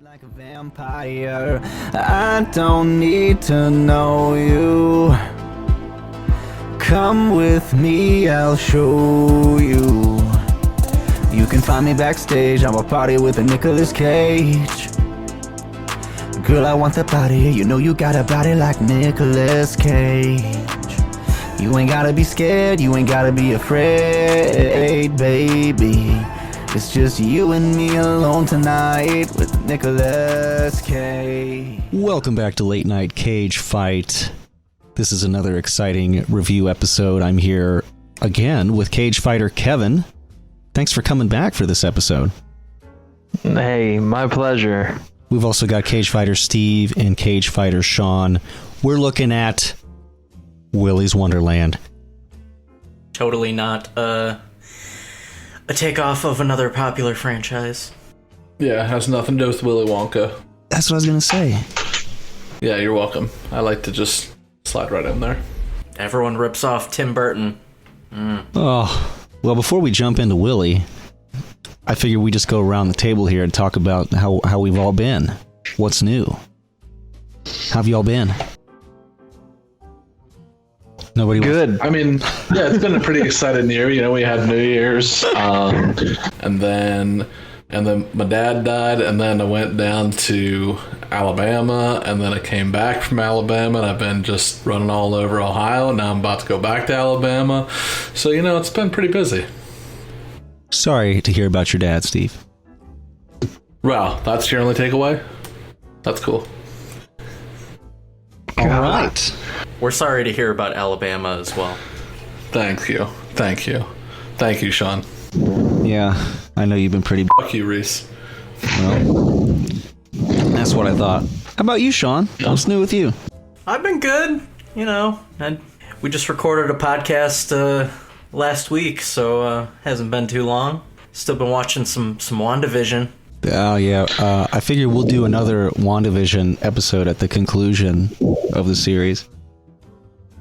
Like a vampire, I don't need to know you. Come with me, I'll show you. You can find me backstage, I'm a party with a Nicolas Cage. Girl, I want the body, you know you got a body like Nicolas Cage. You ain't gotta be scared, you ain't gotta be afraid, baby. It's just you and me alone tonight with Nicolas Cage. Welcome back to Late Night Cage Fight. This is another exciting review episode. I'm here again with cage fighter Kevin. Thanks for coming back for this episode. Hey, my pleasure. We've also got cage fighter Steve and cage fighter Sean. We're looking at Willy's Wonderland. Totally not a takeoff of another popular franchise. Yeah, it has nothing to do with Willy Wonka. That's what I was going to say. Yeah, you're welcome. I like to just slide right in there. Everyone rips off Tim Burton. Oh, well, before we jump into Willy, I figure we just go around the table here and talk about how we've all been. What's new? How have y'all been? Nobody Good. I mean, yeah, it's been a pretty exciting year. You know, we had New Year's, and then my dad died, and then I went down to Alabama, and then I came back from Alabama, and I've been just running all over Ohio, and now I'm about to go back to Alabama. So, you know, it's been pretty busy. Sorry to hear about your dad, Steve. Wow, that's your only takeaway? That's cool. All right. We're sorry to hear about Alabama as well. Thank you. Thank you. Thank you, Sean. Yeah, I know you've been pretty... Fuck you, Reese. Well, that's what I thought. How about you, Sean? What's new with you? I've been good, you know. We just recorded a podcast last week, so hasn't been too long. Still been watching some WandaVision. Oh, yeah. I figure we'll do another WandaVision episode at the conclusion of the series.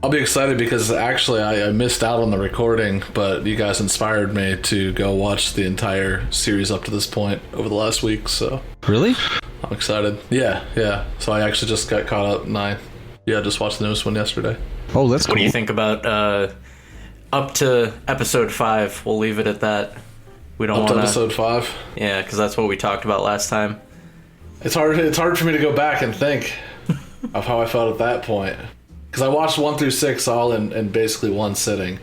I'll be excited because actually I missed out on the recording, but you guys inspired me to go watch the entire series up to this point over the last week, so... Really? I'm excited. Yeah. So I actually just got caught up, and I just watched the newest one yesterday. Oh, that's cool. What do you think about up to episode 5? We'll leave it at that. We don't want to episode 5? Yeah, because that's what we talked about last time. It's hard for me to go back and think of how I felt at that point. Because I watched 1 through 6 all in basically one sitting.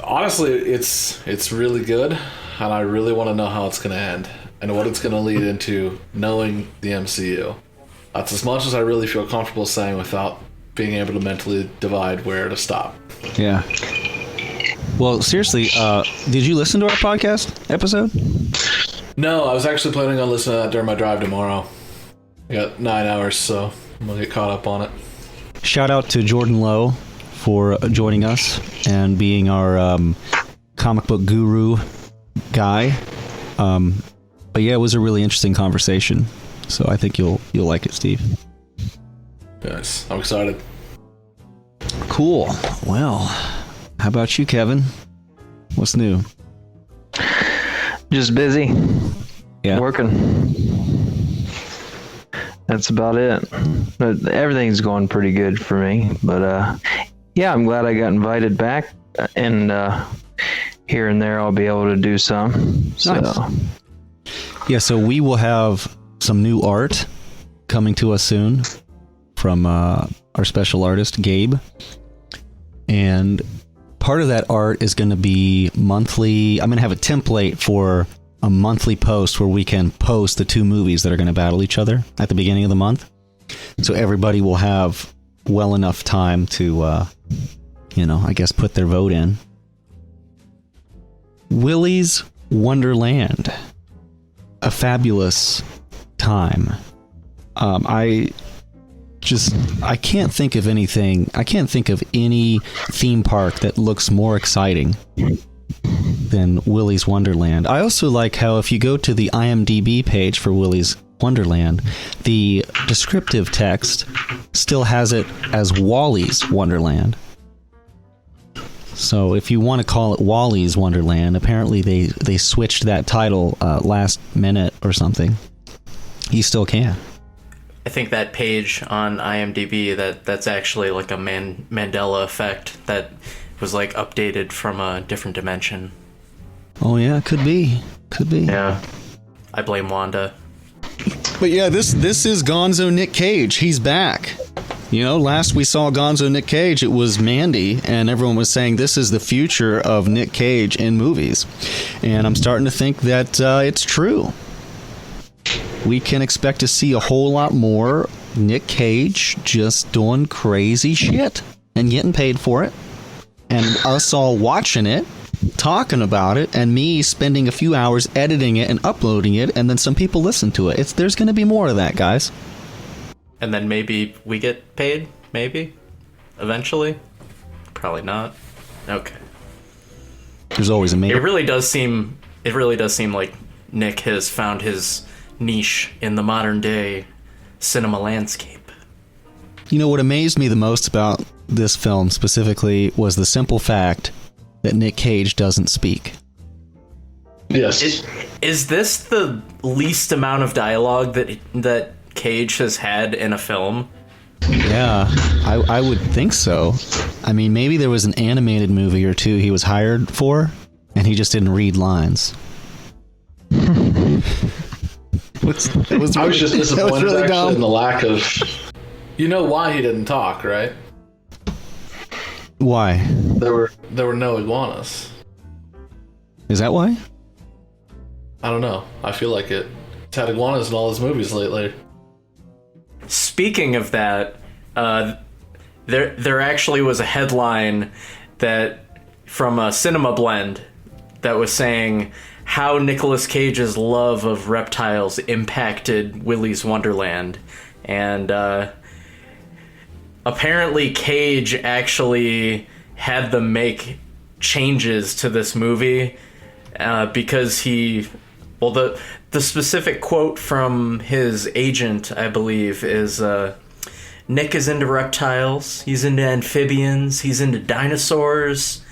Honestly, it's really good, and I really want to know how it's going to end and what it's going to lead into, knowing the MCU. That's as much as I really feel comfortable saying without being able to mentally divide where to stop. Yeah. Well, seriously, did you listen to our podcast episode? No, I was actually planning on listening to that during my drive tomorrow. I got 9 hours, so I'm going to get caught up on it. Shout out to Jordan Lowe for joining us and being our comic book guru guy. But yeah, it was a really interesting conversation. So I think you'll like it, Steve. Yes, I'm excited. Cool. Well, how about you, Kevin? What's new? Just busy. Yeah. Working. That's about it. But everything's going pretty good for me. But yeah, I'm glad I got invited back. And here and there I'll be able to do some. So. Nice. Yeah, so we will have some new art coming to us soon from our special artist, Gabe. And part of that art is going to be monthly. I'm going to have a template for a monthly post where we can post the 2 movies that are going to battle each other at the beginning of the month. So everybody will have well enough time to, I guess put their vote in. Willy's Wonderland. A fabulous time. I can't think of anything. I can't think of any theme park that looks more exciting than Willy's Wonderland. I also like how if you go to the IMDb page for Willy's Wonderland, the descriptive text still has it as Wally's Wonderland. So if you want to call it Wally's Wonderland, apparently they switched that title last minute or something. He still can. I think that page on IMDb, that's actually like a Mandela effect that was like updated from a different dimension. Oh yeah, could be. Yeah. I blame Wanda. But yeah, this is Gonzo Nic Cage. He's back. You know, last we saw Gonzo Nic Cage, it was Mandy, and everyone was saying this is the future of Nic Cage in movies. And I'm starting to think that it's true. We can expect to see a whole lot more Nic Cage just doing crazy shit and getting paid for it. And us all watching it, talking about it, and me spending a few hours editing it and uploading it, and then some people listen to it. There's going to be more of that, guys. And then maybe we get paid? Maybe? Eventually? Probably not. Okay. There's always a maybe. It really does seem like Nick has found his niche in the modern day cinema landscape. You know, what amazed me the most about this film specifically was the simple fact that Nic Cage doesn't speak. Yes. Is this the least amount of dialogue that Cage has had in a film? Yeah, I would think so. I mean, maybe there was an animated movie or two he was hired for, and he just didn't read lines. I was just disappointed really actually dumb. in the lack of... You know why he didn't talk, right? Why? There were no iguanas. Is that why? I don't know. I feel like it. It's had iguanas in all his movies lately. Speaking of that, there actually was a headline that from a Cinema Blend that was saying how Nicolas Cage's love of reptiles impacted Willy's Wonderland, and apparently Cage actually had them make changes to this movie because the specific quote from his agent, I believe, is Nick is into reptiles, he's into amphibians, he's into dinosaurs.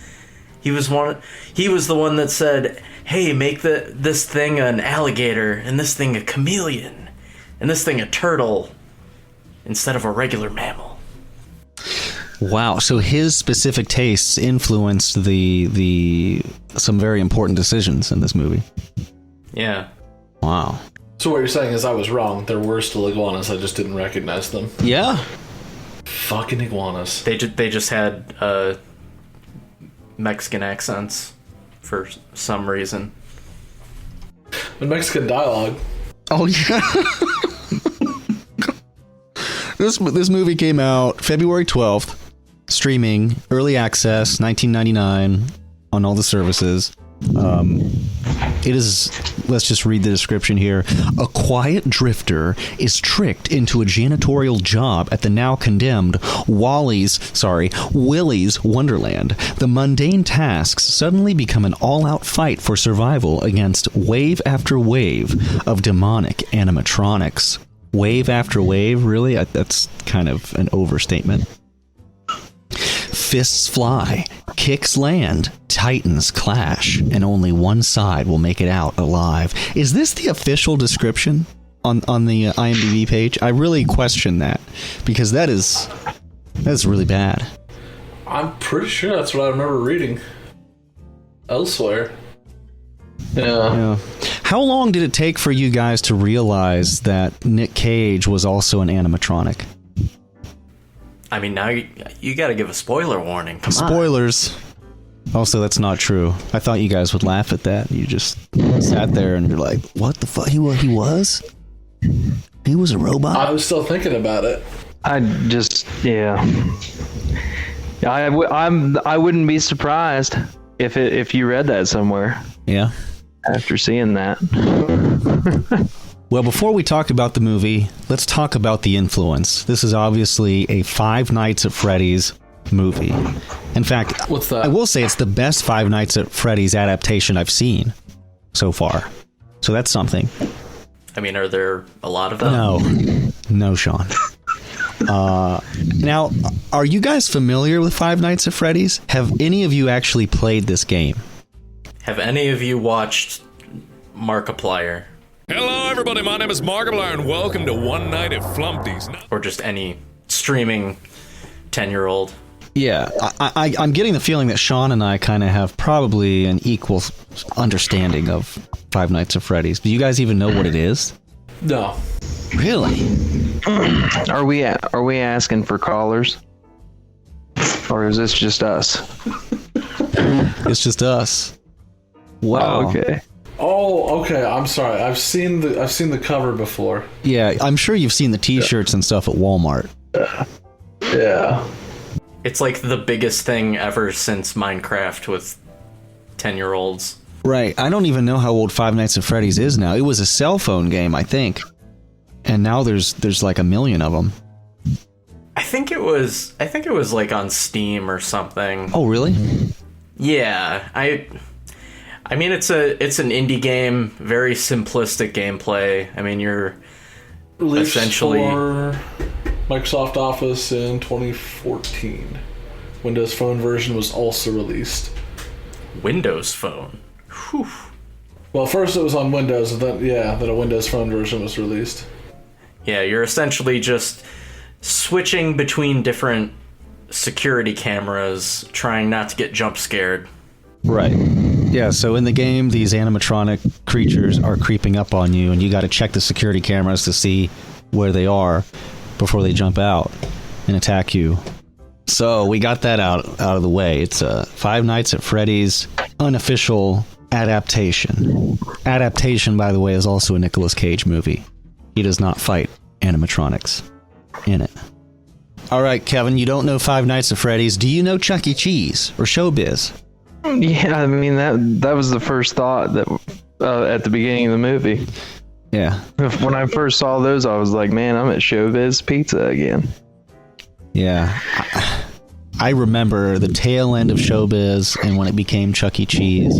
He was the one that said, hey, make this thing an alligator, and this thing a chameleon, and this thing a turtle, instead of a regular mammal. Wow, so his specific tastes influenced the some very important decisions in this movie. Yeah. Wow. So what you're saying is I was wrong. There were still iguanas. I just didn't recognize them. Yeah. Fucking iguanas. They just had Mexican accents for some reason. The Mexican dialogue. Oh yeah. This movie came out February 12th, streaming, early access, 1999 on all the services. It is, let's just read the description here. A quiet drifter is tricked into a janitorial job at the now condemned Willy's Wonderland. The mundane tasks suddenly become an all-out fight for survival against wave after wave of demonic animatronics. Wave after wave? Really? That's kind of an overstatement. Fists fly, kicks land, titans clash, and only one side will make it out alive. Is this the official description on the IMDb page? I really question that, because that's really bad. I'm pretty sure that's what I remember reading elsewhere. Yeah. How long did it take for you guys to realize that Nic Cage was also an animatronic? I mean, now you got to give a spoiler warning. Come on. Spoilers. Also, that's not true. I thought you guys would laugh at that. You just sat there and you're like, what the fuck? He was? He was a robot? I was still thinking about it. I wouldn't be surprised if you read that somewhere. Yeah. After seeing that. Well, before we talk about the movie, let's talk about the influence. This is obviously a Five Nights at Freddy's movie. In fact, What's that? I will say it's the best Five Nights at Freddy's adaptation I've seen so far. So that's something. I mean, are there a lot of them? No, Sean. Now, are you guys familiar with Five Nights at Freddy's? Have any of you actually played this game? Have any of you watched Markiplier? Hello, everybody. My name is Markiplier, and welcome to One Night at Flumpty's. Or just any streaming 10-year-old. Yeah, I'm getting the feeling that Sean and I kind of have probably an equal understanding of Five Nights at Freddy's. Do you guys even know what it is? No. Really? Are we asking for callers? Or is this just us? It's just us. Wow. Oh, okay. Oh, okay. I'm sorry. I've seen the cover before. Yeah, I'm sure you've seen the T-shirts and stuff at Walmart. Yeah. It's like the biggest thing ever since Minecraft with 10-year-olds. Right. I don't even know how old Five Nights at Freddy's is now. It was a cell phone game, I think. And now there's like a million of them. I think it was like on Steam or something. Oh, really? Yeah. I mean, it's an indie game, very simplistic gameplay. I mean, you're Released essentially for Microsoft Office in 2014. Windows Phone version was also released. Windows Phone. Whew. Well, first it was on Windows, and then a Windows Phone version was released. Yeah, you're essentially just switching between different security cameras, trying not to get jump scared. Right. Yeah, so in the game, these animatronic creatures are creeping up on you, and you got to check the security cameras to see where they are before they jump out and attack you. So we got that out of the way. It's a Five Nights at Freddy's unofficial adaptation. Adaptation, by the way, is also a Nicolas Cage movie. He does not fight animatronics in it. All right, Kevin, you don't know Five Nights at Freddy's. Do you know Chuck E. Cheese or Showbiz? Yeah, I mean, that was the first thought that at the beginning of the movie. Yeah. When I first saw those, I was like, man, I'm at Showbiz Pizza again. Yeah. I remember the tail end of Showbiz and when it became Chuck E. Cheese.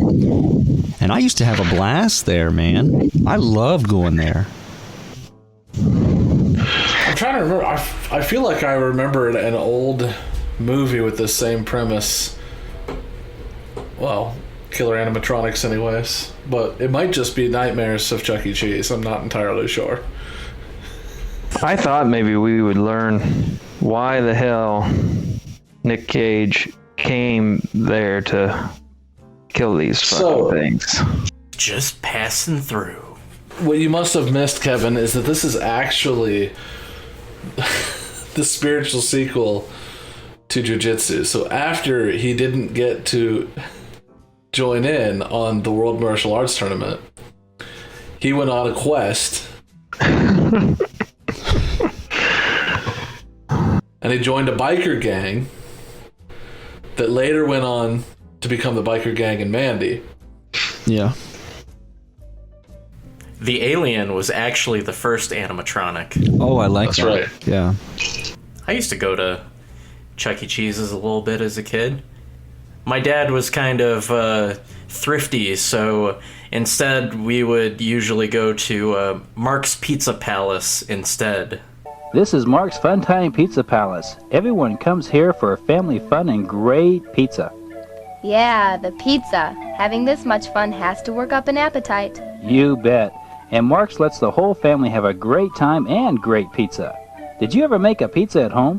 And I used to have a blast there, man. I loved going there. I'm trying to remember. I feel like I remember an old movie with the same premise. Well, killer animatronics anyways. But it might just be Nightmares of Chuck E. Cheese. I'm not entirely sure. I thought maybe we would learn why the hell Nick Cage came there to kill these fucking things. Just passing through. What you must have missed, Kevin, is that this is actually the spiritual sequel to Jiu-Jitsu. So after he didn't get to join in on the World Martial Arts Tournament, he went on a quest. And he joined a biker gang that later went on to become the biker gang in Mandy. Yeah. The alien was actually the first animatronic. Oh, I like that. That's right. Yeah. I used to go to Chuck E. Cheese's a little bit as a kid. My dad was kind of thrifty, so instead we would usually go to Mark's Pizza Palace instead. This is Mark's Funtime Pizza Palace. Everyone comes here for family fun and great pizza. Yeah, the pizza. Having this much fun has to work up an appetite. You bet. And Mark's lets the whole family have a great time and great pizza. Did you ever make a pizza at home?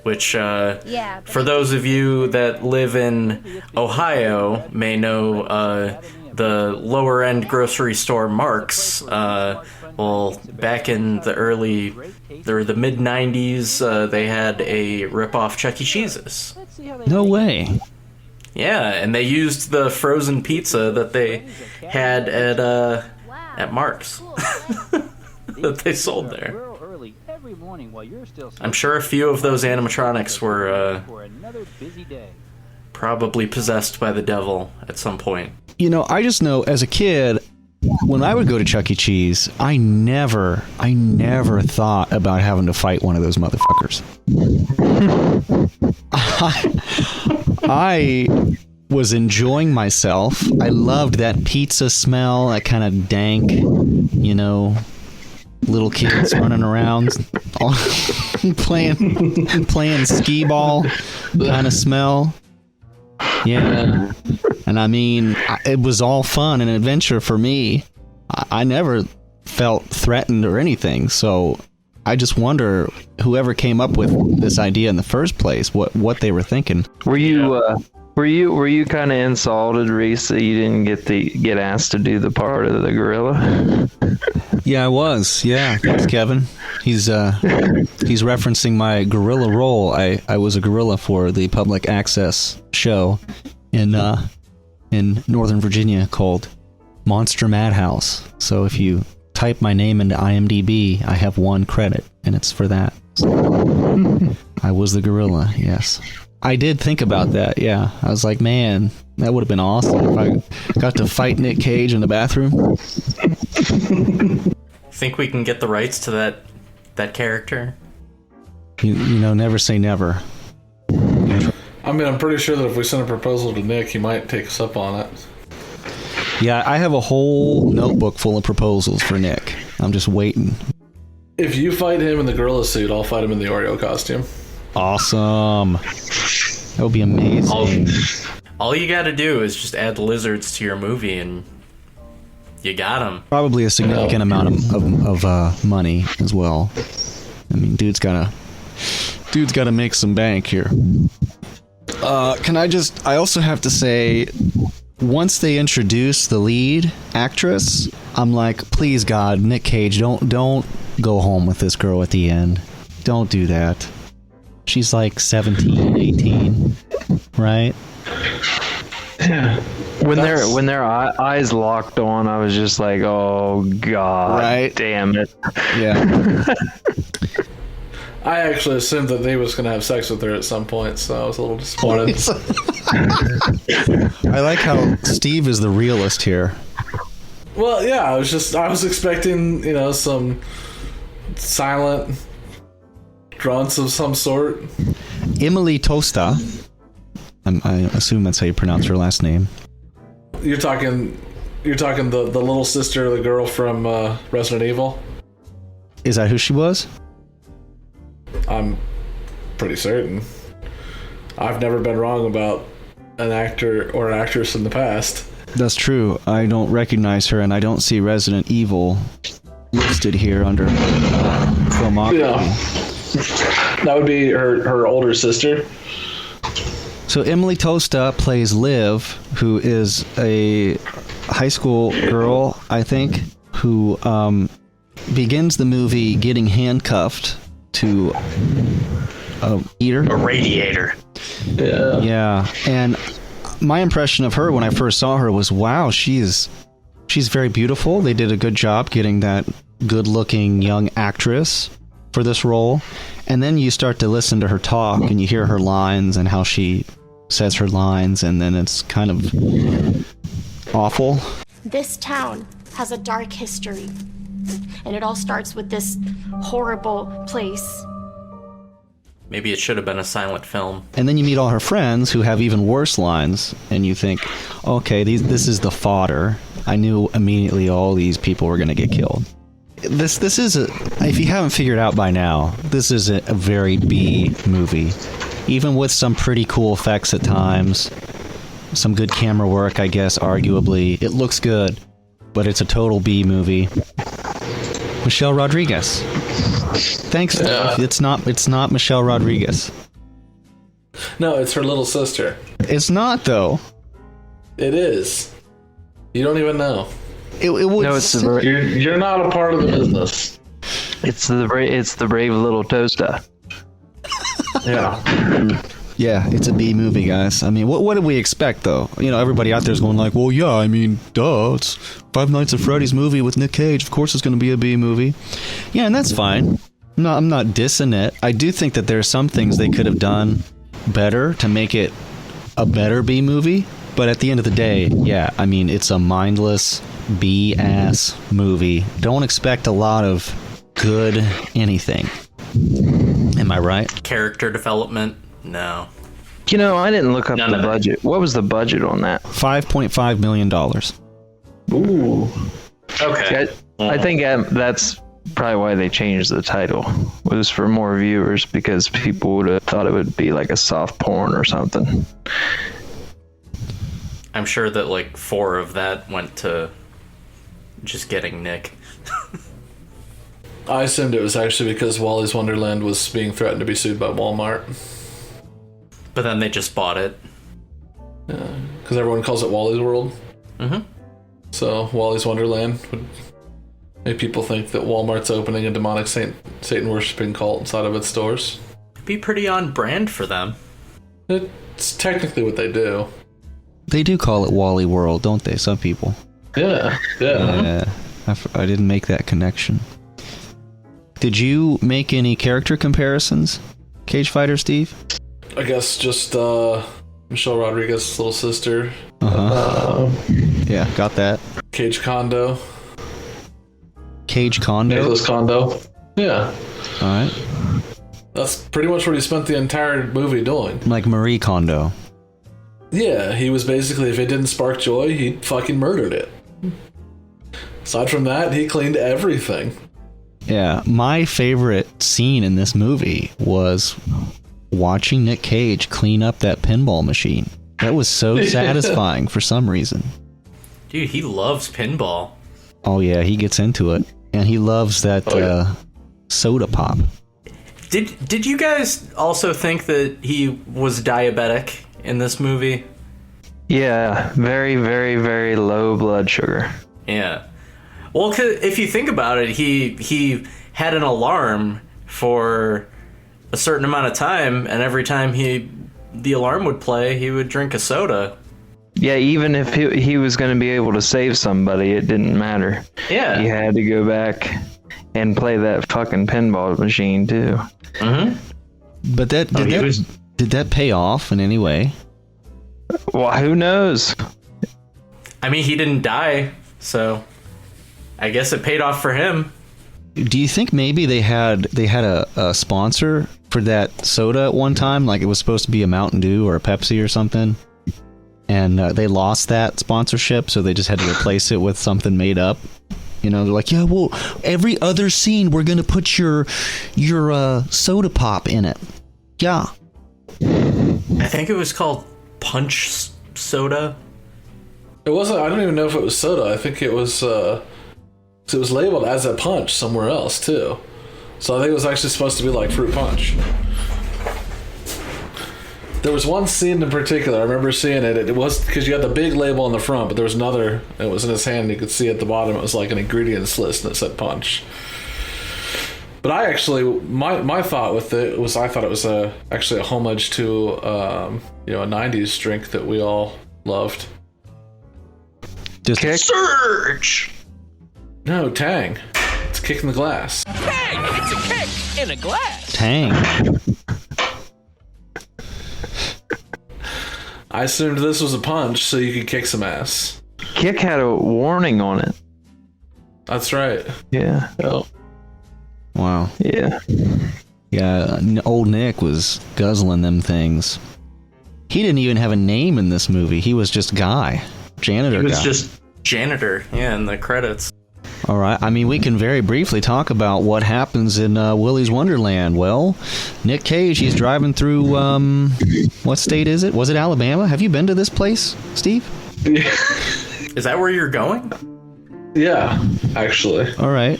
Which, Yeah. for those of you that live in Ohio, may know the lower-end grocery store Mark's. Well, back in the mid-90s, they had a rip-off Chuck E. Cheese's. No way. Yeah, and they used the frozen pizza that they had at Mark's that they sold there. I'm sure a few of those animatronics were probably possessed by the devil at some point. You know, I just know as a kid, when I would go to Chuck E. Cheese, I never thought about having to fight one of those motherfuckers. I was enjoying myself. I loved that pizza smell, that kind of dank, you know, little kids running around playing skee ball kind of smell. Yeah. And I mean, it was all fun and adventure for me. I never felt threatened or anything. So I just wonder whoever came up with this idea in the first place, what they were thinking. Were you kind of insulted, Reese, that you didn't get asked to do the part of the gorilla? Yeah, I was. Yeah, thanks, Kevin. He's referencing my gorilla role. I was a gorilla for the public access show in Northern Virginia called Monster Madhouse. So if you type my name into IMDb, I have 1 credit, and it's for that. So, I was the gorilla, yes. I did think about that, yeah. I was like, man, that would have been awesome if I got to fight Nick Cage in the bathroom. Think we can get the rights to that character? You know, never say never. I mean, I'm pretty sure that if we send a proposal to Nick, he might take us up on it. Yeah, I have a whole notebook full of proposals for Nick. I'm just waiting. If you fight him in the gorilla suit, I'll fight him in the Oreo costume. Awesome. That would be amazing. All you gotta do is just add lizards to your movie and you got them. Probably a significant amount of money as well. I mean, dude's gotta make some bank here. I also have to say, once they introduce the lead actress, I'm like, please God, Nick Cage, don't go home with this girl at the end. Don't do that. She's like 17, 18, right? Yeah. When their eyes locked on, I was just like, oh God, right? Damn it. Yeah. I actually assumed that they was going to have sex with her at some point, so I was a little disappointed. I like how Steve is the realist here. Well, yeah, I was expecting, some silent grunts of some sort. Emily Tosta, I assume that's how you pronounce her last name. You're talking the little sister, the girl from Resident Evil? Is that who she was? I'm pretty certain. I've never been wrong about an actor or an actress in the past. That's true. I don't recognize her, and I don't see Resident Evil listed here under filmography. Yeah. That would be her older sister. So Emily Tosta plays Liv, who is a high school girl, I think, who begins the movie getting handcuffed to a radiator. Yeah. Yeah, and my impression of her when I first saw her was, wow, she's very beautiful. They did a good job getting that good-looking young actress for this role. And then you start to listen to her talk, and you hear her lines and how she says her lines, and then it's kind of awful. This town has a dark history, and it all starts with this horrible place. Maybe it should have been a silent film. And then you meet all her friends who have even worse lines, and you think, okay, this is the fodder. I knew immediately all these people were going to get killed. This is if you haven't figured out by now, this is a very B movie. Even with some pretty cool effects at times, some good camera work, I guess, arguably. It looks good, but it's a total B movie. Michelle Rodriguez. Thanks. Yeah. It's not Michelle Rodriguez. No, it's her little sister. It's not, though. It is. You don't even know. It would. No, you're not a part of the business. It's the brave little Tosta. Yeah. Yeah, it's a B movie, guys. I mean, what did we expect, though? Everybody out there's going like, well, yeah, I mean, duh, it's Five Nights at Freddy's movie with Nick Cage. Of course it's going to be a B movie. Yeah, and that's fine. No, I'm not dissing it. I do think that there are some things they could have done better to make it a better B movie. But at the end of the day, yeah, I mean, it's a mindless B-ass movie. Don't expect a lot of good anything. Am I right? Character development? No. I didn't look up the budget. What was the budget on that? $5.5 million. Ooh. Okay. I think that's probably why they changed the title. It was for more viewers, because people would have thought it would be like a soft porn or something. I'm sure that like 4 of that went to just getting Nick. I assumed it was actually because Wally's Wonderland was being threatened to be sued by Walmart. But then they just bought it. Yeah, because everyone calls it Wally's World. Mm-hmm. So Wally's Wonderland would make people think that Walmart's opening a demonic Satan worshipping cult inside of its stores. Be pretty on brand for them. It's technically what they do. They do call it Wally World, don't they? Some people. Yeah. I didn't make that connection. Did you make any character comparisons, Cage Fighter Steve? I guess just Michelle Rodriguez's little sister. Yeah, got that. Cage Kondo. Cage Kondo? Nicholas Kondo. Yeah. Alright. That's pretty much what he spent the entire movie doing. Like Marie Kondo. Yeah, he was basically, if it didn't spark joy, he fucking murdered it. Aside from that, he cleaned everything. Yeah, my favorite scene in this movie was watching Nick Cage clean up that pinball machine. That was so satisfying for some reason. Dude, he loves pinball. Oh yeah, he gets into it. And he loves that soda pop. Did you guys also think that he was diabetic in this movie? Yeah, very, very, very low blood sugar. Yeah. Well, 'cause if you think about it, he had an alarm for a certain amount of time, and every time the alarm would play, he would drink a soda. Yeah, even if he was going to be able to save somebody, it didn't matter. Yeah. He had to go back and play that fucking pinball machine, too. Mm-hmm. But did that pay off in any way? Well, who knows? I mean, he didn't die, so I guess it paid off for him. Do you think maybe they had a sponsor for that soda at one time? Like it was supposed to be a Mountain Dew or a Pepsi or something? And they lost that sponsorship, so they just had to replace it with something made up. You know, they're like, yeah, well, every other scene we're gonna put your soda pop in it. Yeah. I think it was called Punch Soda. It wasn't, I don't even know if it was soda. I think it was labeled as a punch somewhere else, too. So I think it was actually supposed to be like fruit punch. There was one scene in particular, I remember seeing it. It was because you had the big label on the front, but there was another, it was in his hand, you could see at the bottom, it was like an ingredients list and it said punch. But I actually, my thought with it was, I thought it was actually a homage to a 90s drink that we all loved. Just Surge! No, Tang. It's kicking the glass. Hey, it's a kick in a glass. Tang. I assumed this was a punch so you could kick some ass. Kick had a warning on it. That's right. Yeah. Oh. Wow. Yeah. Yeah, old Nick was guzzling them things. He didn't even have a name in this movie. He was just Guy. Janitor guy. He was just janitor, yeah, in the credits. All right. I mean, we can very briefly talk about what happens in Willy's Wonderland. Well, Nick Cage, he's driving through, what state is it? Was it Alabama? Have you been to this place, Steve? Is that where you're going? Yeah, actually. All right.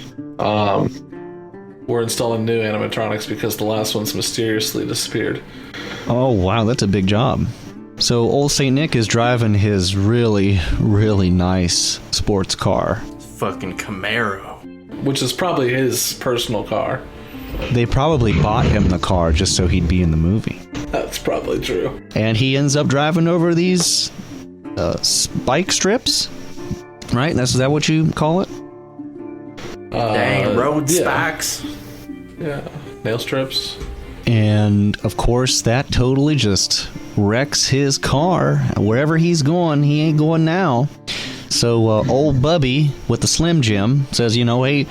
We're installing new animatronics because the last one's mysteriously disappeared. Oh, wow. That's a big job. So old St. Nick is driving his really, really nice sports car. Fucking Camaro. Which is probably his personal car. They probably bought him the car just so he'd be in the movie. That's probably true. And he ends up driving over these spike strips, right? Is that what you call it? Dang, road spikes. Yeah, nail strips. And of course, that totally just wrecks his car. Wherever he's going, he ain't going now. So old Bubby with the Slim Jim says, hey,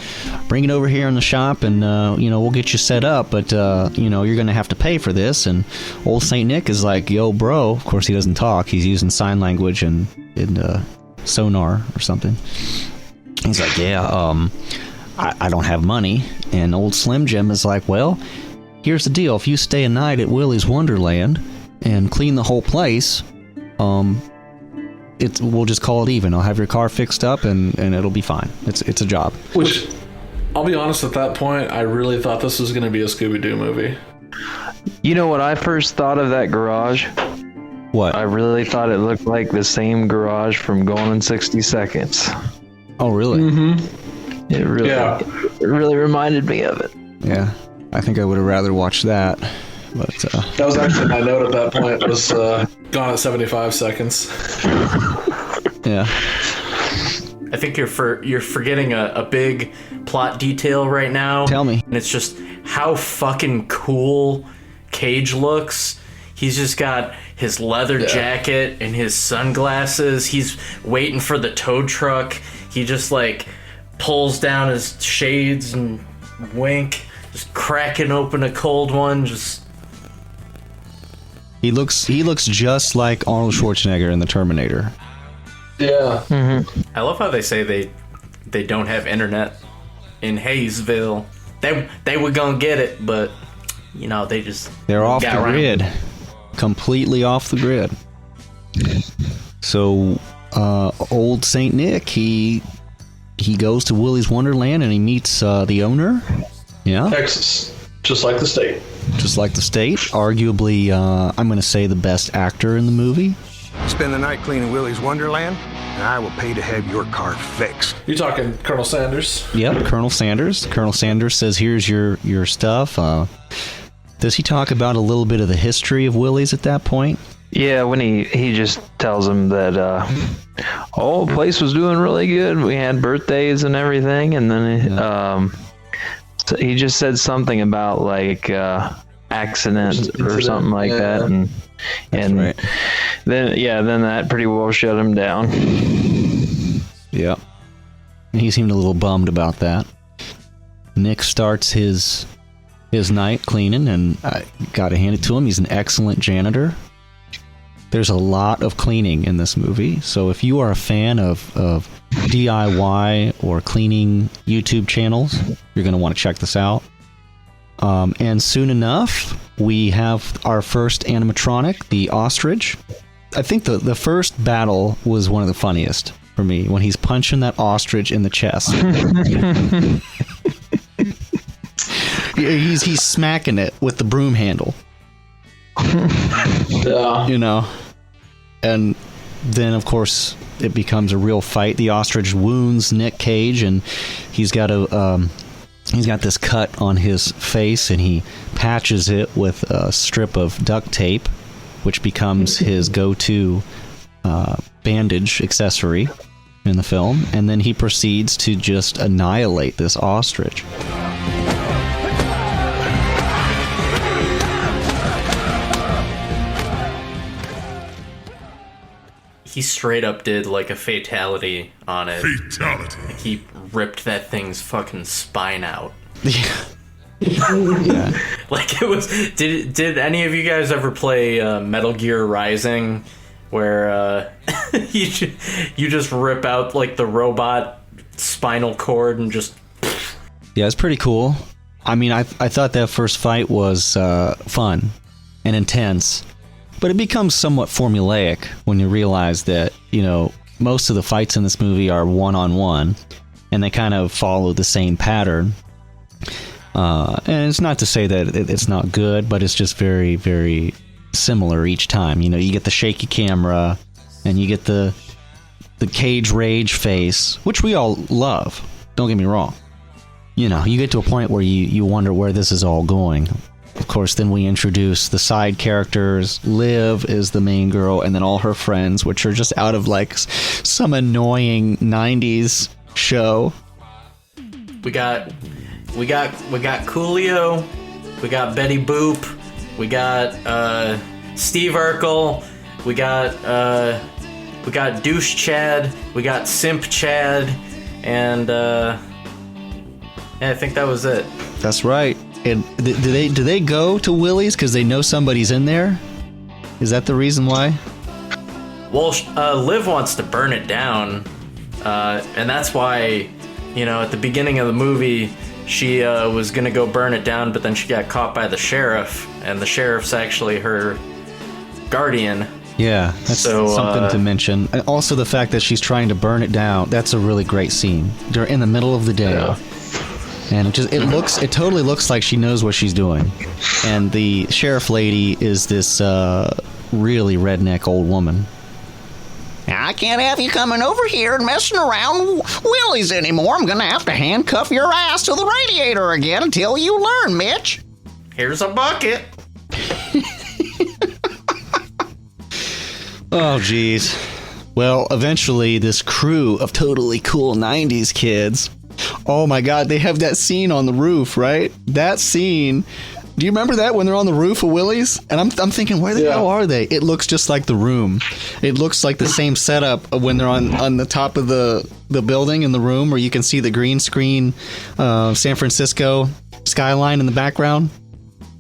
bring it over here in the shop and, we'll get you set up. But, you're going to have to pay for this. And old St. Nick is like, yo, bro. Of course, he doesn't talk. He's using sign language and sonar or something. He's like, yeah, I don't have money. And old Slim Jim is like, well, here's the deal. If you stay a night at Willy's Wonderland and clean the whole place, we'll just call it even. I'll have your car fixed up and it'll be fine. It's a job. Which I'll be honest, at that point, I really thought this was going to be a Scooby-Doo movie. You know what I first thought of that garage? What? I really thought it looked like the same garage from Gone in 60 Seconds. Oh, really? Mm-hmm. It really reminded me of it. Yeah. I think I would have rather watched that. But that was actually my note at that point. It was Gone at 75 Seconds. Yeah. I think you're forgetting a big plot detail right now. Tell me. And it's just how fucking cool Cage looks. He's just got his leather jacket and his sunglasses. He's waiting for the tow truck. He just like pulls down his shades and wink, just cracking open a cold one. He looks just like Arnold Schwarzenegger in The Terminator. Yeah. Mm-hmm. I love how they say they don't have internet in Hayesville. They were gonna get it, but you know they're off the grid, completely off the grid. So old Saint Nick, he goes to Willy's Wonderland and he meets the owner. Yeah, Texas, just like the state. Just like the state. Arguably, I'm going to say the best actor in the movie. Spend the night cleaning Willy's Wonderland, and I will pay to have your car fixed. You're talking Colonel Sanders? Yep, Colonel Sanders. Colonel Sanders says, here's your stuff. Does he talk about a little bit of the history of Willy's at that point? Yeah, when he just tells him that the place was doing really good. We had birthdays and everything, and then so he just said something about like accident or something like that, and right. then that pretty well shut him down. Yeah, he seemed a little bummed about that. Nick starts his night cleaning, and I gotta hand it to him. He's an excellent janitor. There's a lot of cleaning in this movie, so if you are a fan of DIY or cleaning YouTube channels, you're going to want to check this out. And soon enough, we have our first animatronic, the Ostrich. I think the first battle was one of the funniest for me, when he's punching that ostrich in the chest. he's smacking it with the broom handle. Yeah. You know, and then of course it becomes a real fight. The ostrich wounds Nic Cage, and he's got this cut on his face, and he patches it with a strip of duct tape, which becomes his go-to bandage accessory in the film. And then he proceeds to just annihilate this ostrich. He straight up did like a fatality on it. Fatality. Like he ripped that thing's fucking spine out. Yeah. Like it was. Did any of you guys ever play Metal Gear Rising, where you just rip out like the robot spinal cord and just? Yeah, it's pretty cool. I mean, I thought that first fight was fun and intense. But it becomes somewhat formulaic when you realize that, you know, most of the fights in this movie are one-on-one, and they kind of follow the same pattern. And it's not to say that it's not good, but it's just very, very similar each time. You know, you get the shaky camera, and you get the Cage rage face, which we all love. Don't get me wrong. You know, you get to a point where you wonder where this is all going. Of course, then we introduce the side characters. Liv is the main girl, and then all her friends, which are just out of like some annoying 90s show. We got Coolio, we got Betty Boop, we got Steve Urkel, we got Douche Chad, we got Simp Chad, and yeah, I think that was it. That's right. And do they go to Willy's because they know somebody's in there? Is that the reason why? Well, Liv wants to burn it down, and that's why, you know, at the beginning of the movie, she was gonna go burn it down, but then she got caught by the sheriff, and the sheriff's actually her guardian. Yeah, that's something to mention. And also the fact that she's trying to burn it down. That's a really great scene. They're in the middle of the day. And it totally looks like she knows what she's doing. And the sheriff lady is this really redneck old woman. I can't have you coming over here and messing around Willy's anymore. I'm going to have to handcuff your ass to the radiator again until you learn, Mitch. Here's a bucket. Oh, geez. Well, eventually, this crew of totally cool 90s kids... Oh, my God, they have that scene on the roof, right? That scene... Do you remember that when they're on the roof of Willy's? And I'm thinking, where the hell are they? It looks just like The Room. It looks like the same setup when they're on the top of the building in The Room, where you can see the green screen San Francisco skyline in the background.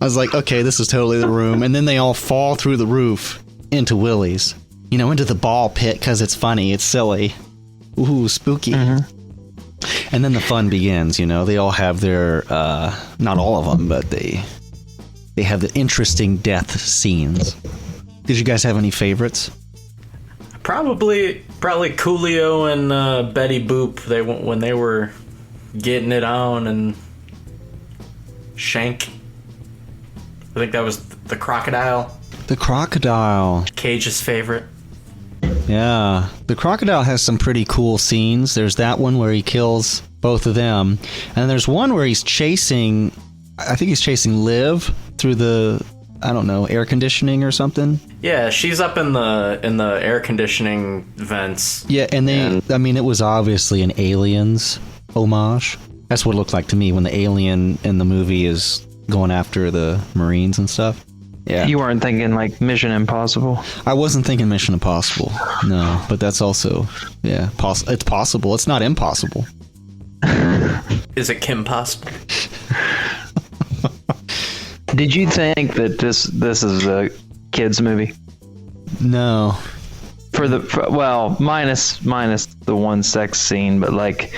I was like, okay, this is totally The Room. And then they all fall through the roof into Willy's. You know, into the ball pit because it's funny. It's silly. Ooh, spooky. Mm-hmm. And then the fun begins, you know. They all have their, not all of them, but they have the interesting death scenes. Did you guys have any favorites? Probably Coolio and Betty Boop. When they were getting it on, and Shank. I think that was the crocodile. The crocodile. Cage's favorite. Yeah, the crocodile has some pretty cool scenes. There's that one where he kills both of them, and there's one where he's chasing. I think he's chasing Liv through the, I don't know, air conditioning or something. Yeah, she's up in the air conditioning vents. Yeah, and I mean, it was obviously an Aliens homage. That's what it looked like to me when the alien in the movie is going after the Marines and stuff. Yeah. You weren't thinking like Mission Impossible? I wasn't thinking Mission Impossible. No, but that's also, yeah, it's possible. It's not impossible. Is it Kim possible? Did you think that this is a kids movie? No. Minus the one sex scene, but like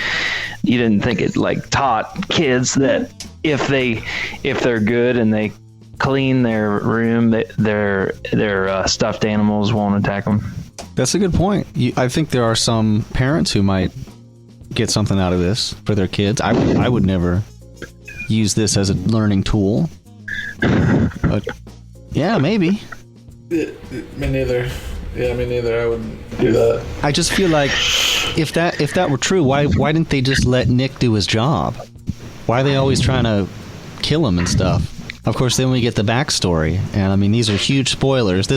you didn't think it like taught kids that if they're good and they clean their room, their stuffed animals won't attack them. That's a good point. I think there are some parents who might get something out of this for their kids. I would never use this as a learning tool. But yeah, maybe. Me neither. Yeah, me neither. I wouldn't do that. I just feel like if that were true, why didn't they just let Nick do his job? Why are they always trying to kill him and stuff? Of course, then we get the backstory, and I mean, these are huge spoilers.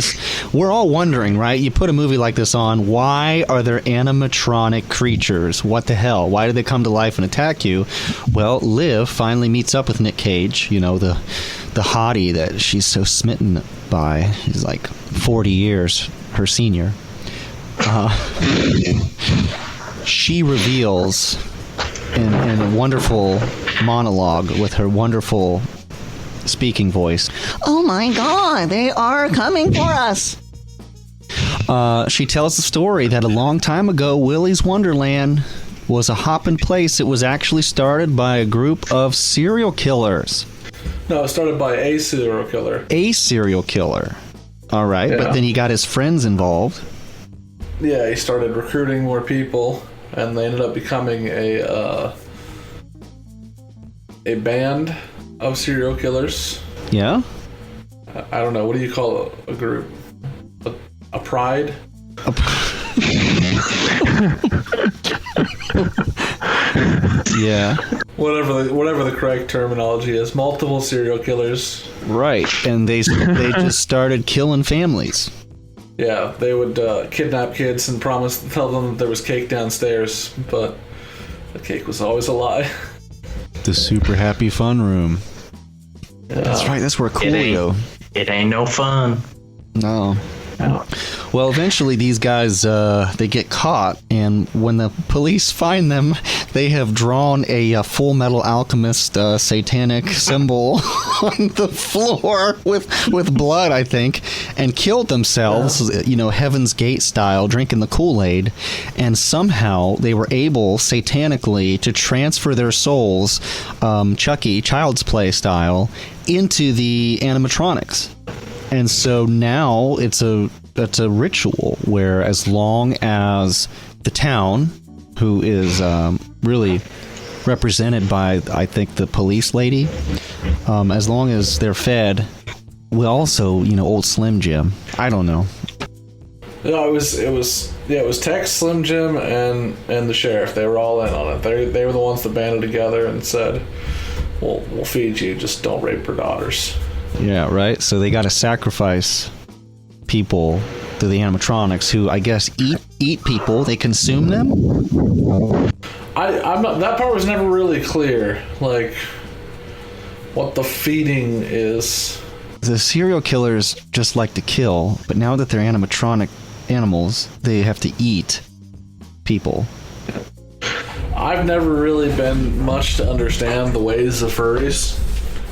We're all wondering, right? You put a movie like this on, why are there animatronic creatures? What the hell? Why do they come to life and attack you? Well, Liv finally meets up with Nick Cage, you know, the hottie that she's so smitten by. He's like 40 years her senior. She reveals in a wonderful monologue with her wonderful speaking voice, oh my god, they are coming for us. She tells the story that a long time ago, Willy's Wonderland was a hopping place. It was actually started by a group of serial killers. No, it was started by a serial killer. A serial killer. All right, yeah. But then he got his friends involved. Yeah, he started recruiting more people, and they ended up becoming a band of serial killers. Yeah? I don't know. What do you call a group? A pride? Yeah. Whatever the correct terminology is. Multiple serial killers. Right. And they just started killing families. Yeah. They would kidnap kids and promise to tell them that there was cake downstairs, but the cake was always a lie. The super happy fun room. Yeah. That's right. That's where Coolio. It ain't no fun. No. Well, eventually these guys, they get caught, and when the police find them, they have drawn a Full Metal Alchemist satanic symbol on the floor with blood, I think, and killed themselves, you know, Heaven's Gate style, drinking the Kool-Aid, and somehow they were able, satanically, to transfer their souls, Chucky, Child's Play style, into the animatronics. And so now it's a ritual where, as long as the town, who is really represented by, I think, the police lady. As long as they're fed, well, also, old Slim Jim. I don't know. No, it was Tex, Slim Jim, and the sheriff. They were all in on it. They were the ones that banded together and said, we'll feed you, just don't rape her daughters. Yeah, right? So they got to sacrifice people to the animatronics, who I guess eat people. They consume them. I'm not. That part was never really clear. Like, what the feeding is. The serial killers just like to kill, but now that they're animatronic animals, they have to eat people. I've never really been much to understand the ways of furries,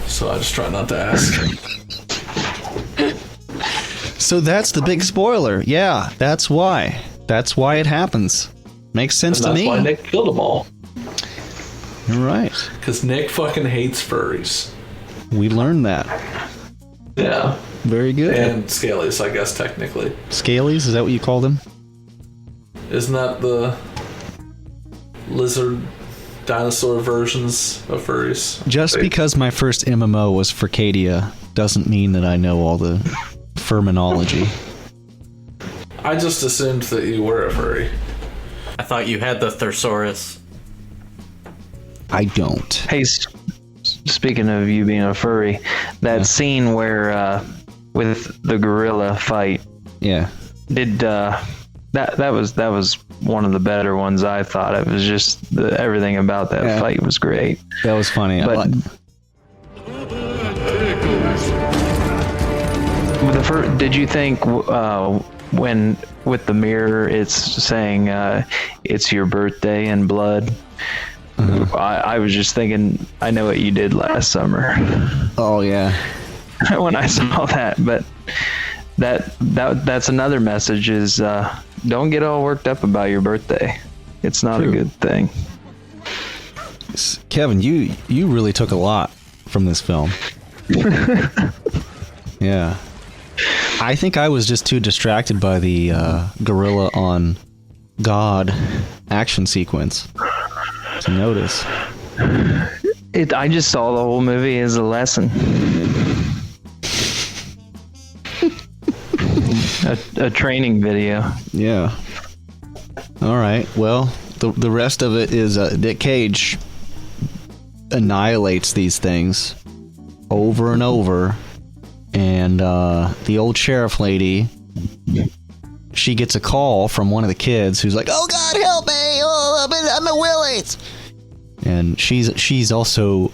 so I just try not to ask. So that's the big spoiler. Yeah, that's why. That's why it happens. Makes sense to me. That's why Nick killed them all. You're right. Because Nick fucking hates furries. We learned that. Yeah. Very good. And scalies, I guess, technically. Scalies? Is that what you call them? Isn't that the lizard dinosaur versions of furries? Just because my first MMO was Furcadia doesn't mean that I know all the furminology. I just assumed that you were a furry. I thought you had the thesaurus. I don't. Hey, speaking of you being a furry, that scene where with the gorilla fight. Yeah. Did that was one of the better ones, I thought. It was just everything about that fight was great. That was funny. But did you think when with the mirror it's saying it's your birthday in blood? Mm-hmm. I was just thinking, I know what you did last summer. Oh yeah. When I saw that, but that's another message is don't get all worked up about your birthday. It's not a good thing. Kevin, you really took a lot from this film. Yeah. I think I was just too distracted by the gorilla on God action sequence to notice. I just saw the whole movie as a lesson. a training video. Yeah. All right. Well, the rest of it is Nick Cage annihilates these things over and over, and the old sheriff lady, she gets a call from one of the kids who's like, "Oh God, help me! Oh, I'm at Willy's," and she's also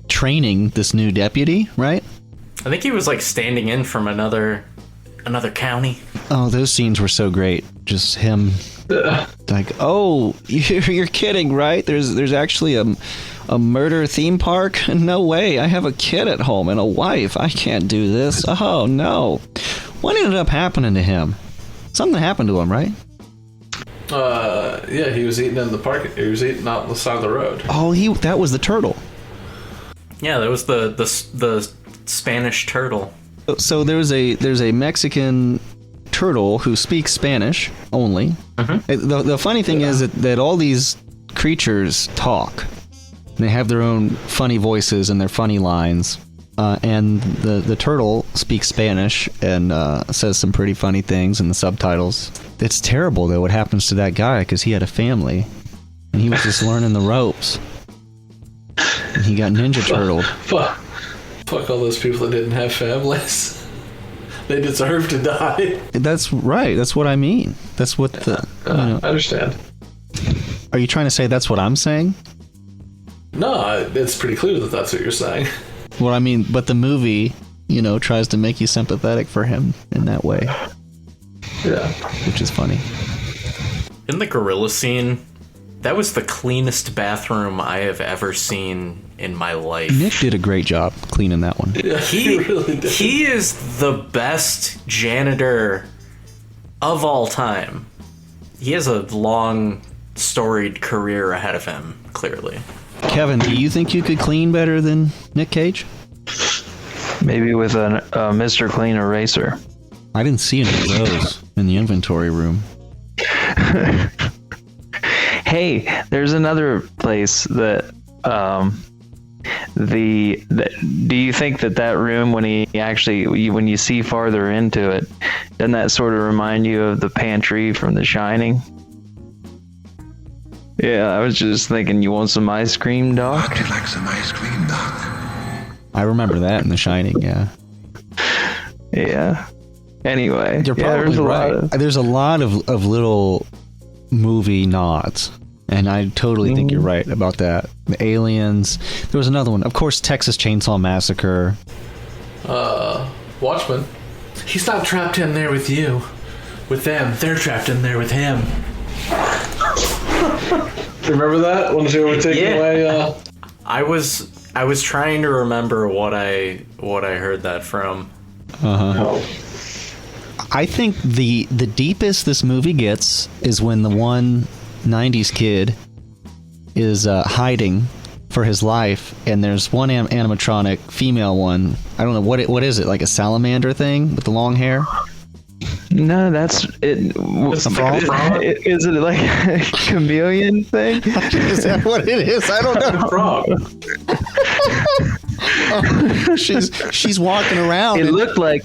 training this new deputy, right? I think he was like standing in from another county. Oh, those scenes were so great. Just him, like, oh, you're kidding, right? There's actually a murder theme park? No way. I have a kid at home and a wife. I can't do this. Oh no. What ended up happening to him? Something happened to him, right? Yeah, he was eating in the park. He was eating out on the side of the road. Oh, that was the turtle. Yeah, that was the Spanish turtle. So there's a Mexican turtle who speaks Spanish only. Mm-hmm. The funny thing is that all these creatures talk. They have their own funny voices and their funny lines. And the turtle speaks Spanish and says some pretty funny things in the subtitles. It's terrible, though, what happens to that guy, because he had a family. And he was just learning the ropes. And he got Ninja Turtled. Fuck all those people that didn't have families. They deserve to die. That's right. That's what I mean. That's what I understand. Are you trying to say that's what I'm saying? No, it's pretty clear that that's what you're saying. Well, I mean, but the movie, tries to make you sympathetic for him in that way. Yeah. Which is funny. In the gorilla scene, that was the cleanest bathroom I have ever seen in my life. Nick did a great job cleaning that one. Yeah, he really did. He is the best janitor of all time. He has a long, storied career ahead of him, clearly. Kevin, do you think you could clean better than Nick Cage? Maybe with a Mr. Clean eraser. I didn't see any of those in the inventory room. Hey, there's another place that do you think that room, when when you see farther into it, doesn't that sort of remind you of the pantry from The Shining? Yeah, I was just thinking, you want some ice cream, Doc? Would you like some ice cream, Doc? I remember that in The Shining, yeah. Yeah. Anyway, You're probably right. There's a lot of little movie nods, and I totally think you're right about that. The aliens. There was another one, of course, Texas Chainsaw Massacre. Watchmen. He's not trapped in there with you. With them. They're trapped in there with him. Remember that? When they were taking away... I was trying to remember what I heard that from. Uh-huh. I think the deepest this movie gets is when the one 90s kid is hiding for his life, and there's one animatronic female one. I don't know what is it, like a salamander thing with the long hair? No, that's it. It's a frog. Is it like a chameleon thing? Is that what it is? I don't know. Frog. She's walking around. It looked like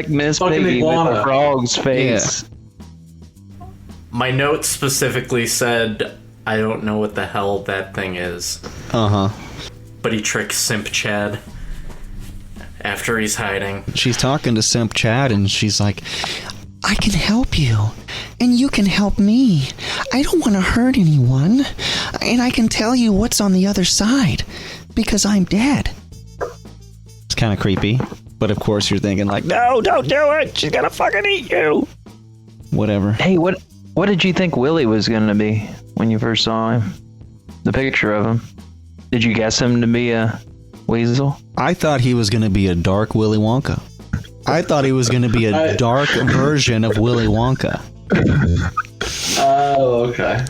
Miss Piggy with the frog's face. Yeah. My notes specifically said, I don't know what the hell that thing is. Uh-huh. But he tricks Simp Chad after he's hiding. She's talking to Simp Chad, and she's like, I can help you, and you can help me. I don't want to hurt anyone, and I can tell you what's on the other side, because I'm dead. It's kind of creepy, but of course you're thinking like, no, don't do it. She's gonna fucking eat you. Whatever. Hey, what did you think Willy was gonna be when you first saw him? The picture of him. Did you guess him to be a weasel? I thought he was going to be a dark Willy Wonka. I thought he was going to be a dark version of Willy Wonka. Oh, okay.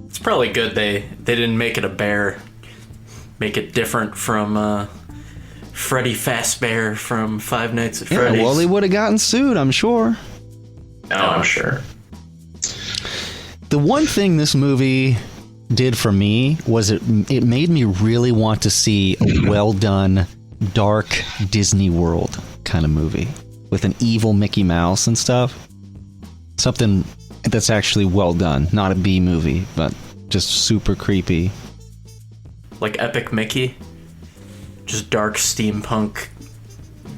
It's probably good they didn't make it a bear. Make it different from Freddy Fazbear from Five Nights at Freddy's. Yeah, well, he would have gotten sued, I'm sure. Oh, I'm sure. The one thing this movie did for me was it made me really want to see a well-done, dark Disney World kind of movie with an evil Mickey Mouse and stuff. Something that's actually well done, not a B movie, but just super creepy. Like Epic Mickey? Just dark steampunk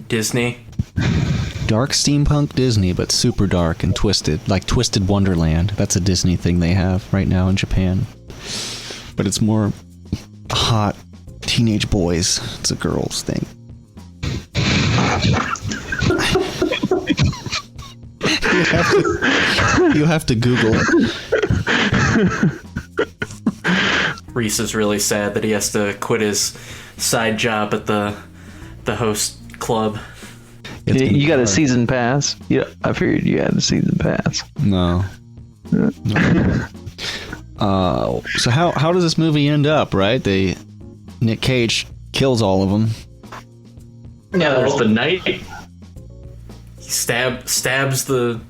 Disney? Dark steampunk Disney, but super dark and twisted, like Twisted Wonderland. That's a Disney thing they have right now in Japan. But it's more hot teenage boys. It's a girls thing. You have to Google it. Reese is really sad that he has to quit his side job at the host club. You got a season pass? Yeah, I figured you had a season pass. No. So how does this movie end up? Right? Nick Cage kills all of them. Yeah, there's the knight. He stabs the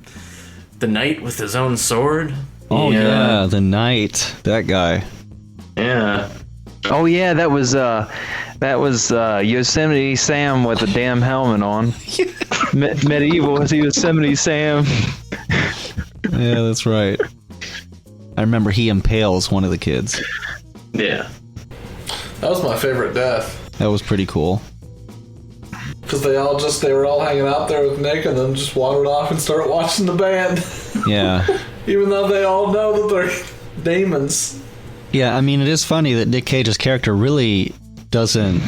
knight with his own sword. Oh yeah, the knight. That guy. Yeah. Oh yeah, that was Yosemite Sam with a damn helmet on. Medieval Yosemite Sam. Yeah, that's right. I remember he impales one of the kids. Yeah. That was my favorite death. That was pretty cool. Because they were all hanging out there with Nick and then just wandered off and started watching the band. Yeah. Even though they all know that they're demons. Yeah, I mean, it is funny that Nick Cage's character really doesn't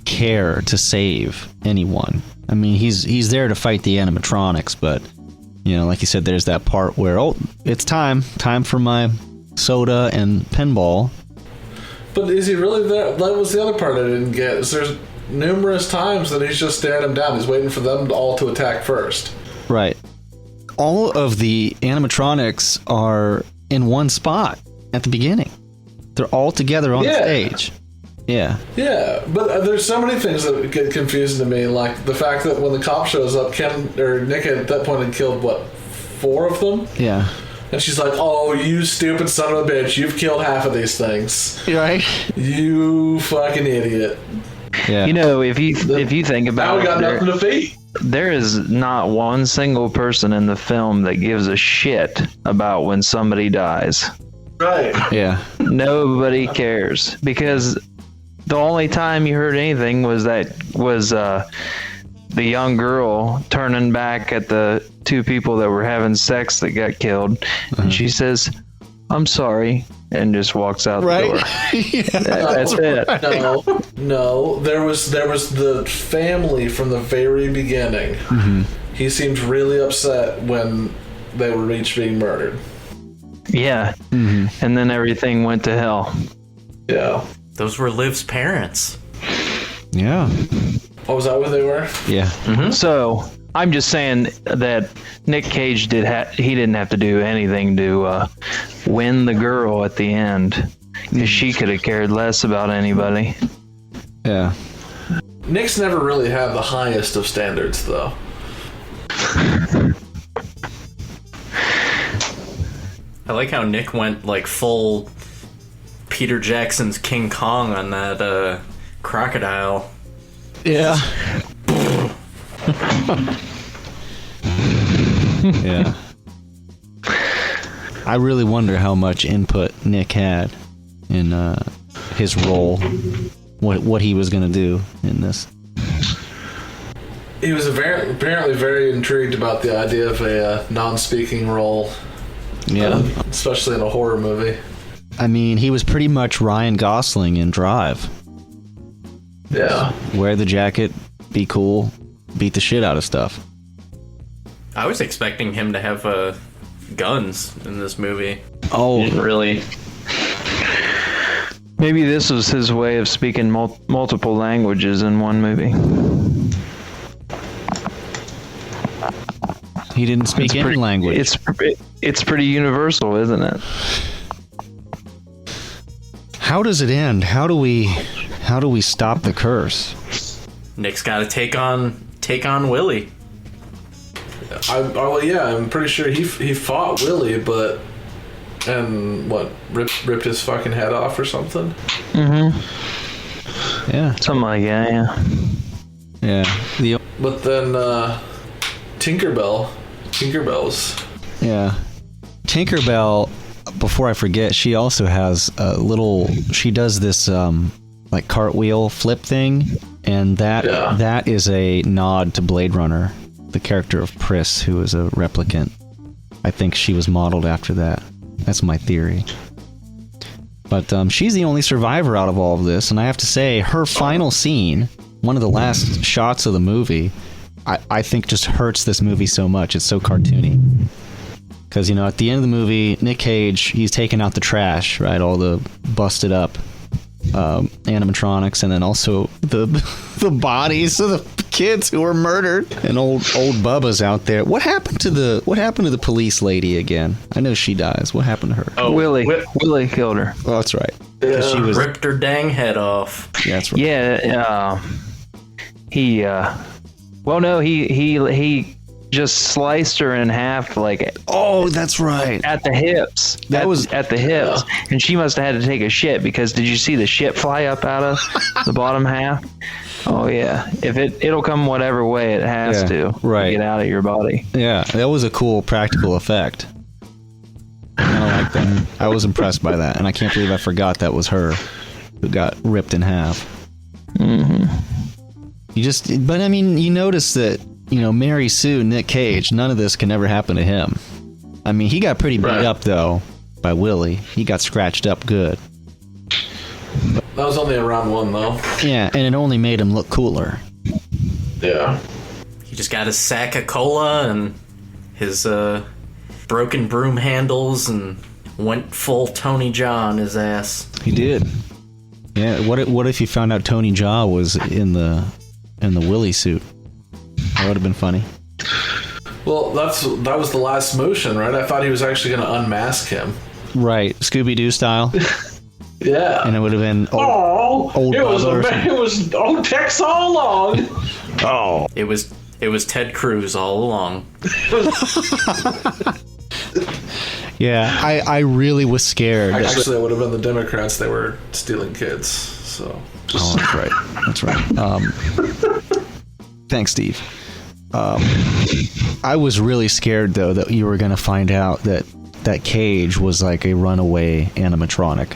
care to save anyone. I mean, he's there to fight the animatronics, but, you know, like you said, there's that part where, it's time for my soda and pinball. But is he really there? That was the other part I didn't get. Is there's numerous times that he's just staring them down. He's waiting for them all to attack first. Right. All of the animatronics are in one spot at the beginning. They're all together on the stage. Yeah. Yeah, but there's so many things that get confusing to me, like the fact that when the cop shows up, Nick at that point had killed, what, 4 of them? Yeah. And she's like, "Oh, you stupid son of a bitch, you've killed half of these things. Right? You fucking idiot." Yeah. You know, if you think about now we got it, nothing to feed. there is not one single person in the film that gives a shit about when somebody dies. Right. Yeah. Nobody cares, because the only time you heard anything was the young girl turning back at the 2 people that were having sex that got killed, and she says, "I'm sorry," and just walks out the door. Yeah, that's it. No. There was the family from the very beginning. Mm-hmm. He seemed really upset when they were each being murdered. Yeah. Mm-hmm. And then everything went to hell. Yeah. Those were Liv's parents. Yeah. Oh, was that what they were? Yeah. Mm-hmm. So I'm just saying that Nick Cage he didn't have to do anything to win the girl at the end, because she could have cared less about anybody. Yeah. Nick's never really had the highest of standards, though. I like how Nick went like full Peter Jackson's King Kong on that crocodile. Yeah. Yeah. I really wonder how much input Nick had in his role, what he was going to do in this. He was apparently very intrigued about the idea of a non-speaking role. Yeah. Especially in a horror movie. I mean, he was pretty much Ryan Gosling in Drive. Yeah. Wear the jacket, be cool, beat the shit out of stuff. I was expecting him to have guns in this movie. Oh, really? Maybe this was his way of speaking multiple languages in one movie. He didn't speak any language. It's pretty universal, isn't it? How does it end? How do we stop the curse? Nick's got to take on Willy. I'm pretty sure he fought Willy, and ripped his fucking head off or something. Mm-hmm. Yeah. Something like that, yeah. Yeah. But then Tinkerbell's. Yeah. Tinkerbell, before I forget, she also has she does this like cartwheel flip thing, and that is a nod to Blade Runner, the character of Pris, who is a replicant. I think she was modeled after that. That's my theory. But she's the only survivor out of all of this, and I have to say, her final scene, one of the last shots of the movie, I think just hurts this movie so much. It's so cartoony. Because, at the end of the movie, Nick Cage, he's taking out the trash, right? All the busted up animatronics, and then also the bodies of the kids who were murdered. And old Bubba's out there. What happened to the police lady again? I know she dies. What happened to her? Oh, Willy killed her. Oh, that's right. She was ripped her dang head off. Yeah, that's right. Yeah. He just sliced her in half, like. Oh, that's right. At the hips. That was at the hips, and she must have had to take a shit, because did you see the shit fly up out of the bottom half? Oh yeah. If it'll come whatever way it has to get out of your body. Yeah, that was a cool practical effect. I like that. I was impressed by that, and I can't believe I forgot that was her who got ripped in half. Mm-hmm. But I mean, you notice that, Mary Sue, Nick Cage, none of this can ever happen to him. I mean, he got pretty beat up, though, by Willy. He got scratched up good. That was only a round 1, though. Yeah, and it only made him look cooler. Yeah. He just got his sack of cola and his broken broom handles and went full Tony Jaa on his ass. He did. Yeah, what if you found out Tony Jaa was in the Willy suit? That would have been funny. Well, that was the last motion, right? I thought he was actually going to unmask him. Right, Scooby-Doo style. Yeah. And it would have been old it was Bubba or something. it was old Tex all along. Oh. It was Ted Cruz all along. Yeah, I really was scared. Actually, it would have been the Democrats. They were stealing kids. So. Oh, that's right. That's right. Thanks, Steve. I was really scared though that you were going to find out that Cage was like a runaway animatronic.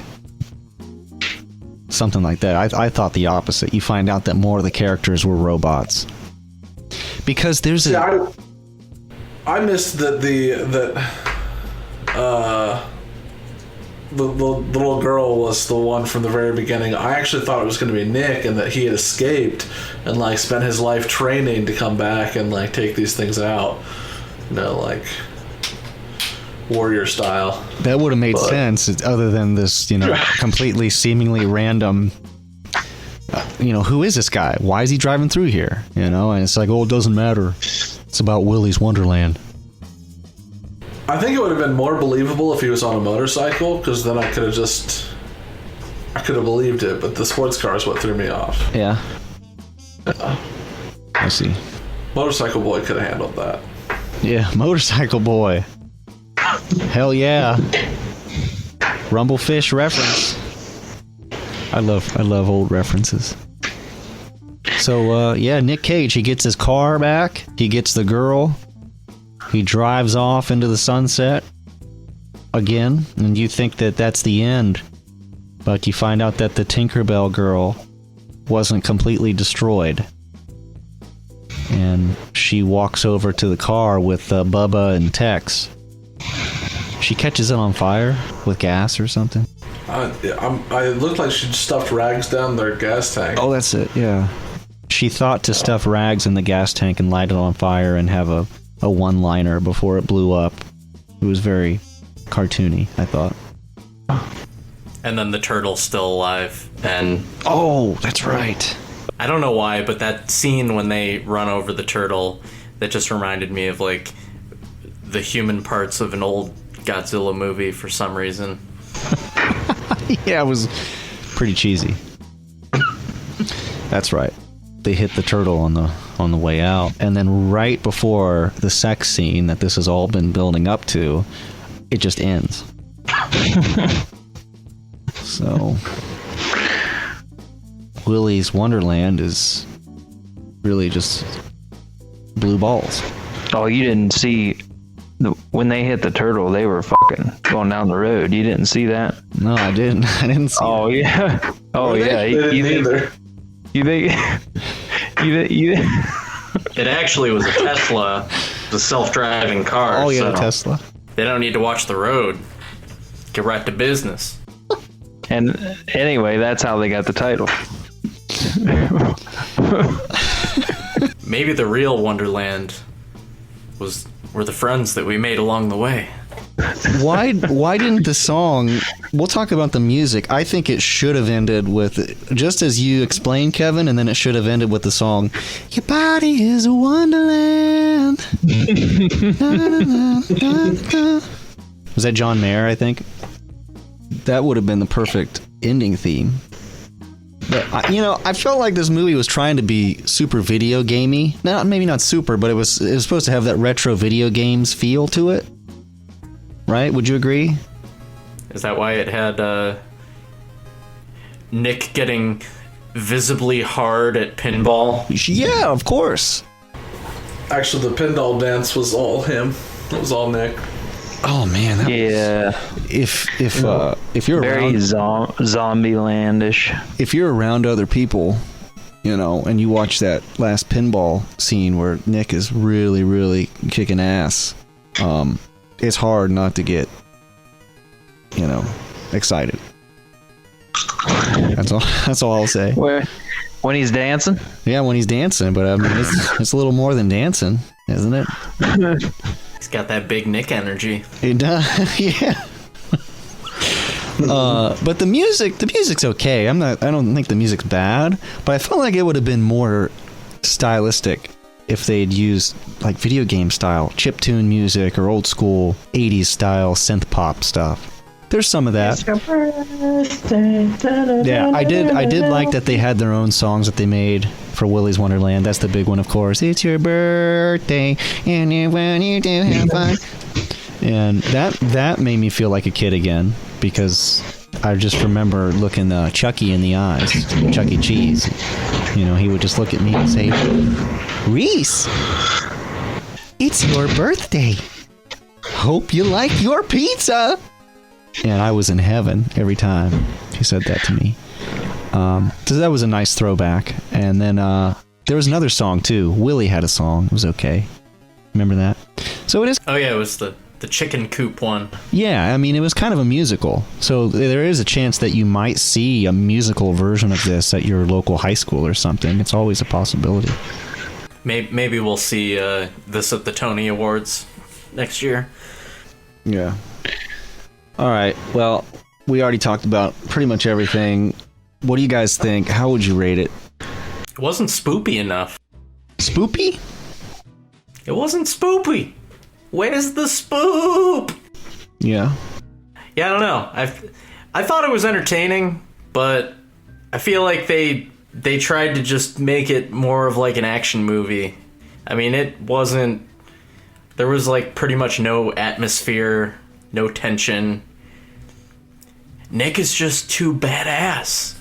Something like that. I thought the opposite. You find out that more of the characters were robots. Because there's I missed that the little girl was the one from the very beginning. I actually thought it was going to be Nick, and that he had escaped and like spent his life training to come back and like take these things out. You know, like warrior style. That would have made sense, other than this, completely seemingly random. Who is this guy? Why is he driving through here? And it's like, it doesn't matter. It's about Willy's Wonderland. I think it would have been more believable if he was on a motorcycle, because then I could have believed it. But the sports car is what threw me off. Yeah. I see. Motorcycle boy could have handled that. Yeah, motorcycle boy. Hell yeah. Rumblefish reference. I love old references. So, Nick Cage, he gets his car back. He gets the girl. He drives off into the sunset again. And you think that that's the end. But you find out that the Tinkerbell girl wasn't completely destroyed. And she walks over to the car with Bubba and Tex. She catches it on fire with gas or something. It looked like she stuffed rags down their gas tank. Oh, that's it, yeah. She thought to stuff rags in the gas tank and light it on fire and have a one-liner before it blew up. It was very cartoony, I thought. And then the turtle's still alive. And oh, that's right. I don't know why, but that scene when they run over the turtle, that just reminded me of like the human parts of an old Godzilla movie for some reason. Yeah, it was pretty cheesy. That's right. They hit the turtle on the way out, and then right before the sex scene that this has all been building up to, it just ends. So Willy's Wonderland is really just blue balls. Oh, you didn't see when they hit the turtle, they were fucking going down the road. You didn't see that? No, I didn't. I didn't see Oh, that. yeah. Oh, yeah. You think... It actually was a Tesla, the self-driving car. Oh, yeah, so Tesla. They don't need to watch the road. Get right to business. And anyway, that's how they got the title. Maybe the real Wonderland were the friends that we made along the way. Why didn't the song... We'll talk about the music. I think it should have ended with... Just as you explained, Kevin, and then it should have ended with the song, Your body is a wonderland. Was that John Mayer, I think? That would have been the perfect ending theme. But, I felt like this movie was trying to be super video gamey. Maybe not super, but it was supposed to have that retro video games feel to it. Right? Would you agree? Is that why it had Nick getting visibly hard at pinball? Yeah, of course. Actually, the pinball dance was all him. It was all Nick. Oh man, if you're very around zombie-landish. If you're around other people, and you watch that last pinball scene where Nick is really, really kicking ass, it's hard not to get, excited. That's all I'll say. When he's dancing? Yeah, when he's dancing, but I mean, it's a little more than dancing, isn't it? He's got that big Nick energy. It does, yeah. But the music's okay. I don't think the music's bad, but I felt like it would have been more stylistic if they'd used like video game style chiptune music or old school 80s style synth pop stuff. There's some of that. Yeah, I did like that they had their own songs that they made for Willy's Wonderland. That's the big one, of course. It's your birthday, and when you do have fun. And that made me feel like a kid again, because I just remember looking Chucky in the eyes, Chuck E. Cheese. You know, he would just look at me and say, Reese, it's your birthday. Hope you like your pizza. And I was in heaven every time he said that to me. So that was a nice throwback. And then there was another song, too. Willy had a song. It was okay. Remember that? So it is... Oh, yeah, it was the chicken coop one. Yeah, I mean, it was kind of a musical. So there is a chance that you might see a musical version of this at your local high school or something. It's always a possibility. Maybe we'll see this at the Tony Awards next year. Yeah. All right. Well, we already talked about pretty much everything. What do you guys think? How would you rate it? It wasn't spoopy enough. Spoopy? It wasn't spoopy. Where's the spoop? Yeah. Yeah, I don't know. I thought it was entertaining, but I feel like they tried to just make it more of like an action movie. I mean, it wasn't... There was like pretty much no atmosphere, no tension. Nick is just too badass.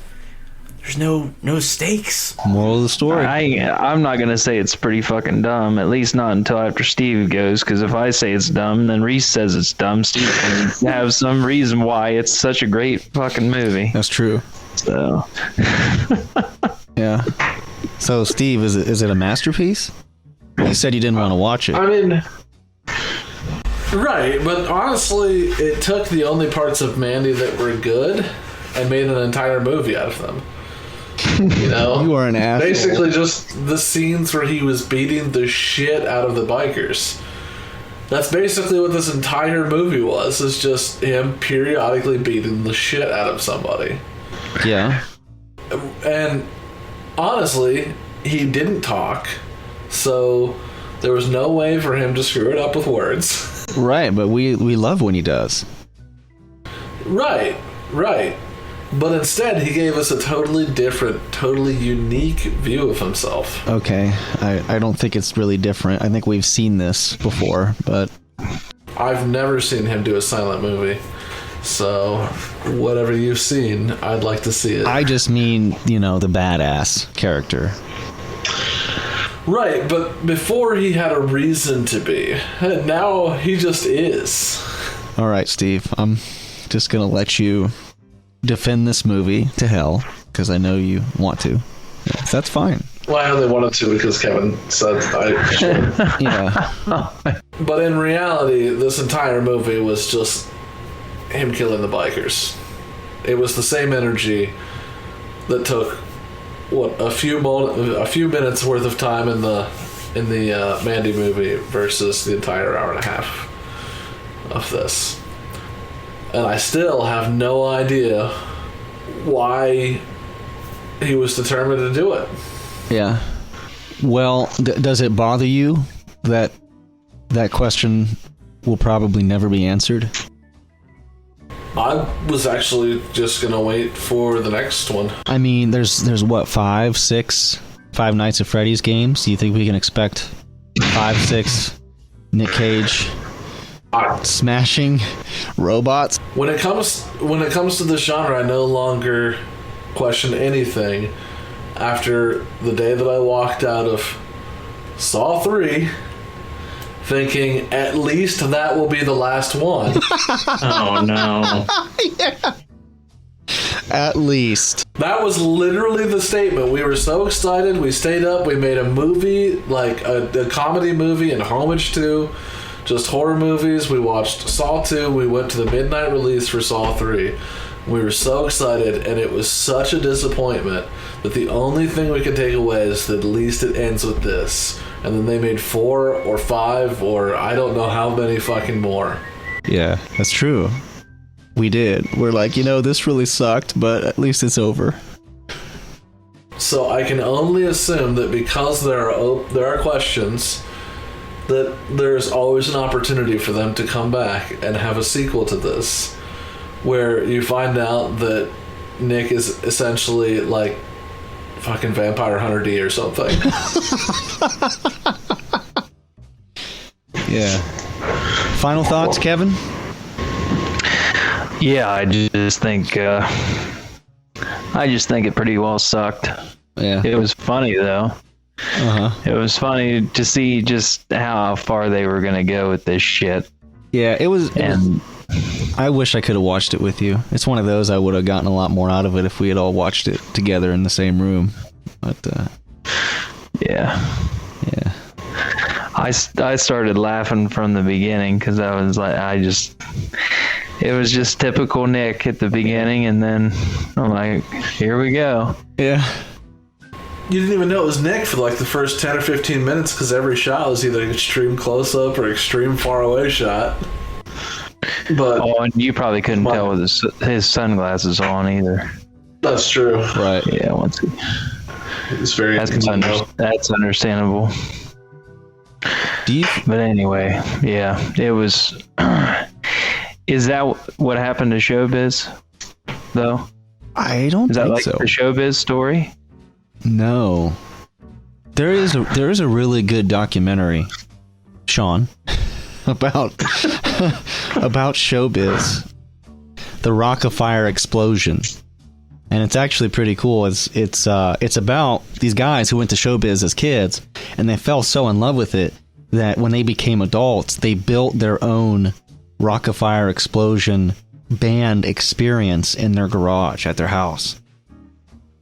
There's no stakes. Moral of the story. I'm not gonna say it's pretty fucking dumb. At least not until after Steve goes. Because if I say it's dumb, then Reese says it's dumb. Steve can have some reason why it's such a great fucking movie. That's true. So. Yeah. So Steve, is it a masterpiece? You said you didn't want to watch it. I mean, right, but honestly, it took the only parts of Mandy that were good and made an entire movie out of them. You know? You are an asshole. Basically just the scenes where he was beating the shit out of the bikers. That's basically what this entire movie was, is just him periodically beating the shit out of somebody. Yeah. And honestly, he didn't talk, so there was no way for him to screw it up with words. Right, but we love when he does. Right. But instead, he gave us a totally different, totally unique view of himself. Okay, I don't think it's really different. I think we've seen this before, but... I've never seen him do a silent movie. So, whatever you've seen, I'd like to see it. I just mean, the badass character. Right, but before he had a reason to be. And now he just is. All right, Steve, I'm just going to let you defend this movie to hell, because I know you want to. Yeah, that's fine. Well, I only wanted to because Kevin said I should. Yeah. But in reality, this entire movie was just him killing the bikers. It was the same energy that took a few minutes worth of time in the Mandy movie versus the entire hour and a half of this. And I still have no idea why he was determined to do it. Yeah. Well, does it bother you that that question will probably never be answered? I was actually just gonna wait for the next one. I mean, there's what, 5 Nights at Freddy's games? Do you think we can expect 5, 6 Nick Cage smashing robots? When it comes to the genre, I no longer question anything after the day that I walked out of Saw 3 thinking at least that will be the last one. Oh no. Yeah. At least. That was literally the statement. We were so excited, we stayed up, we made a movie, like a comedy movie in homage to just horror movies. We watched Saw 2, we went to the midnight release for Saw 3. We were so excited, and it was such a disappointment that the only thing we could take away is that at least it ends with this. And then they made 4 or 5 or I don't know how many fucking more. Yeah, that's true. We did. We're like, this really sucked, but at least it's over. So I can only assume that because there are questions, that there's always an opportunity for them to come back and have a sequel to this. where you find out that Nick is essentially like fucking Vampire Hunter D or something. Yeah. Final thoughts, Kevin? Yeah, I just think it pretty well sucked. Yeah. It was funny though. It was funny to see just how far they were gonna go with this shit. Yeah, it was. I wish I could have watched it with you. It's one of those I would have gotten a lot more out of it if we had all watched it together in the same room. But yeah. I started laughing from the beginning because I was like, it was just typical Nick at the beginning, and then I'm like, here we go. Yeah. You didn't even know it was Nick for like the first 10 or 15 minutes because every shot was either an extreme close-up or extreme far-away shot. But and you probably couldn't tell with his sunglasses on either. That's true. Right. Yeah, it's very that's understandable. But anyway, yeah, it was. Is that what happened to Showbiz, though? I don't think so. Is that like so. the Showbiz story? No. There is a really good documentary, Sean, about Showbiz, the Rock of Fire explosion. And it's actually pretty cool. It's about these guys who went to showbiz as kids, and they fell so in love with it that when they became adults, they built their own Rock of Fire explosion band experience in their garage at their house.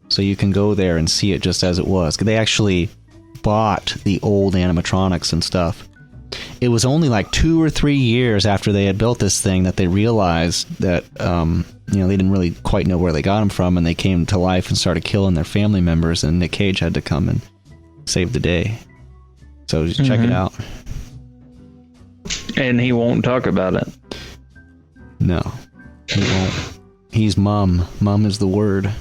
So you can go there and see it just as it was. They actually bought the old animatronics and stuff. It was only like 2 or 3 years after they had built this thing that they realized that they didn't really quite know where they got them from, and they came to life and started killing their family members, and Nick Cage had to come and save the day. So just check it out. And he won't talk about it. No, he won't. He's mum. Mum is the word.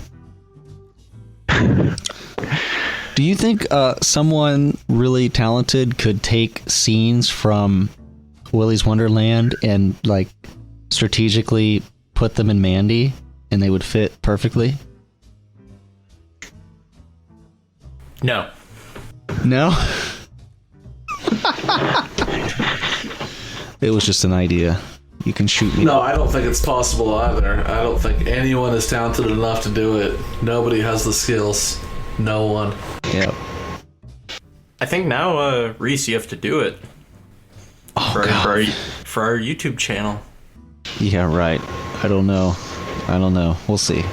Do you think someone really talented could take scenes from Willy's Wonderland and like strategically put them in Mandy and they would fit perfectly? No. No? It was just an idea. You can shoot me. No, I don't think it's possible either. I don't think anyone is talented enough to do it. Nobody has the skills. No one. Yep. I think now, Reese, you have to do it. For our YouTube channel. Yeah, right. I don't know. We'll see.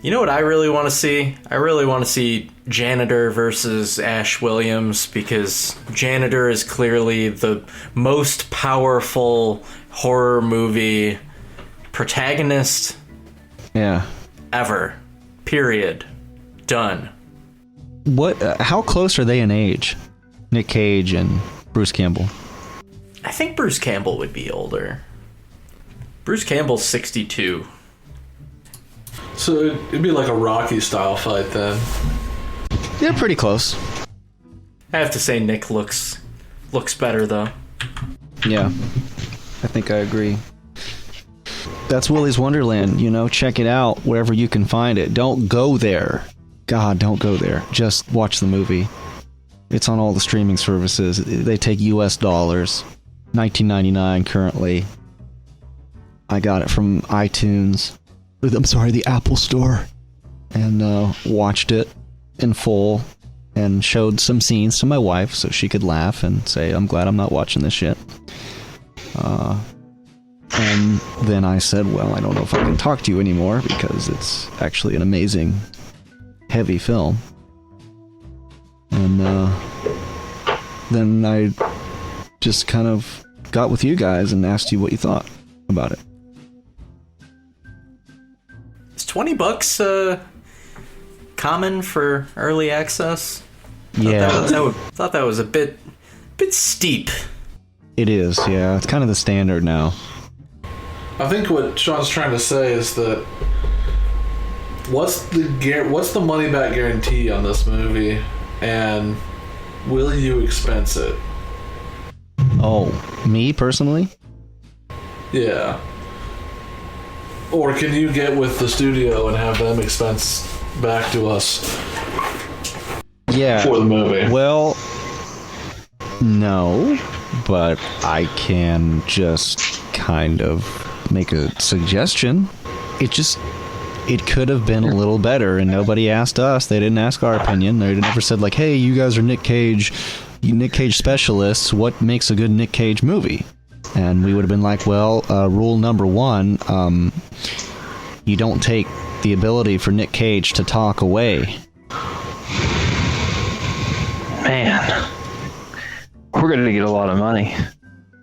You know what I really want to see? I really want to see Janitor versus Ash Williams, because Janitor is clearly the most powerful horror movie protagonist ever. Period. Done. What? How close are they in age? Nick Cage and Bruce Campbell. I think Bruce Campbell would be older. Bruce Campbell's 62. So it'd be like a Rocky style fight then. Yeah, pretty close. I have to say Nick looks better though. Yeah, I think I agree. That's Willy's Wonderland, check it out wherever you can find it. Don't go there. God, don't go there. Just watch the movie. It's on all the streaming services. They take US dollars. $19.99 currently. I got it from iTunes. I'm sorry, the Apple Store. And watched it in full and showed some scenes to my wife so she could laugh and say, I'm glad I'm not watching this shit. And then I said, well, I don't know if I can talk to you anymore because it's actually an amazing, heavy film. And then I just kind of got with you guys and asked you what you thought about it. Is $20 common for early access? Yeah. Thought that was a bit steep. It is, yeah. It's kind of the standard now. I think what Sean's trying to say is that what's the money back guarantee on this movie, and will you expense it? Oh, me personally? Yeah. Or can you get with the studio and have them expense back to us? Yeah. For the movie. Well, no, but I can just kind of make a suggestion. It could have been a little better, and nobody asked us. They didn't ask our opinion. They never said, like, hey, you guys are Nick Cage specialists. What makes a good Nick Cage movie? And we would have been like, well, rule number 1, you don't take the ability for Nick Cage to talk away. Man, we're going to get a lot of money.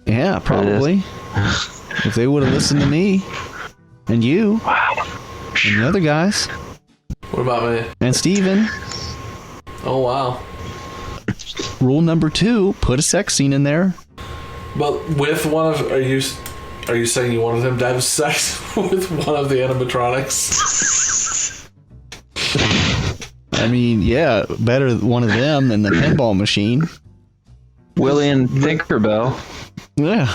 Yeah, probably. If they would have listened to me and you and the other guys. What about me? And Steven. Oh, wow. Rule number 2, put a sex scene in there. But with one of... Are you saying you wanted him to have sex with one of the animatronics? I mean, yeah, better one of them than the pinball machine. Willy and Tinkerbell. Yeah.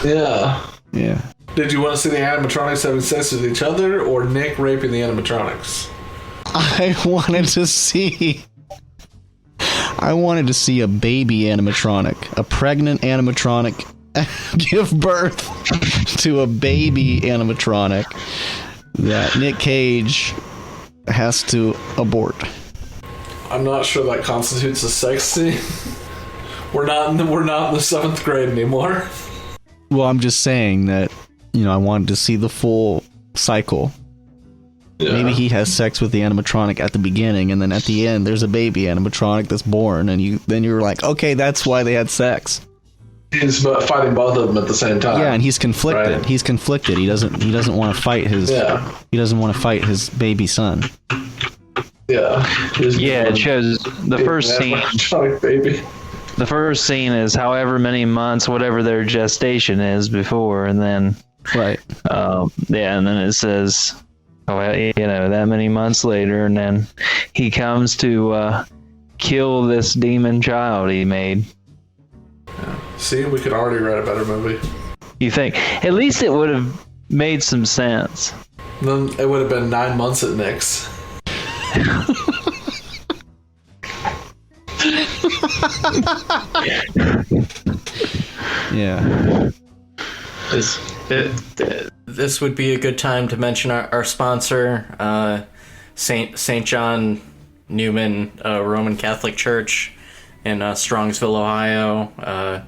Yeah. Did you want to see the animatronics having sex with each other, or Nick raping the animatronics? I wanted to see a baby animatronic, a pregnant animatronic, give birth to a baby animatronic that Nick Cage has to abort. I'm not sure that constitutes a sex scene. We're not in the 7th grade anymore. Well, I'm just saying that, I wanted to see the full cycle. Yeah. Maybe he has sex with the animatronic at the beginning, and then at the end, there's a baby animatronic that's born, and you're like, okay, that's why they had sex. He's fighting both of them at the same time. Yeah, and he's conflicted. Right? He's conflicted. He doesn't want to fight his. Yeah. He doesn't want to fight his baby son. Yeah. It shows the first scene. Baby. The first scene is however many months, whatever their gestation is before, and then. Right. And then it says, that many months later, and then he comes to kill this demon child he made. Yeah. See, we could already write a better movie. You think? At least it would have made some sense. Then it would have been 9 months at Nick's. Yeah. This would be a good time to mention our sponsor, St. John Newman Roman Catholic Church in Strongsville, Ohio.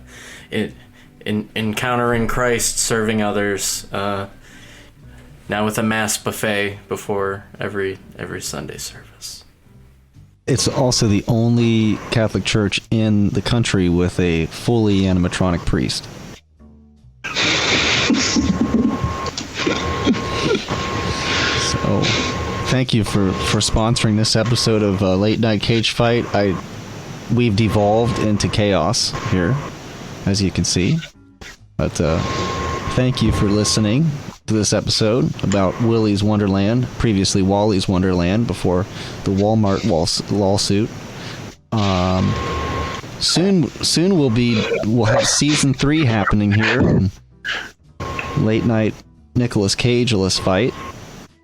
Encountering Christ, serving others. Now with a mass buffet before every Sunday service. It's also the only Catholic church in the country with a fully animatronic priest. So, thank you for sponsoring this episode of Late Night Cage Fight. We've devolved into chaos here, as you can see. But thank you for listening to this episode about Willy's Wonderland, previously Wally's Wonderland, before the Walmart lawsuit. Soon we'll have season 3 happening here on Late Night Nicolas Cage-less Fight,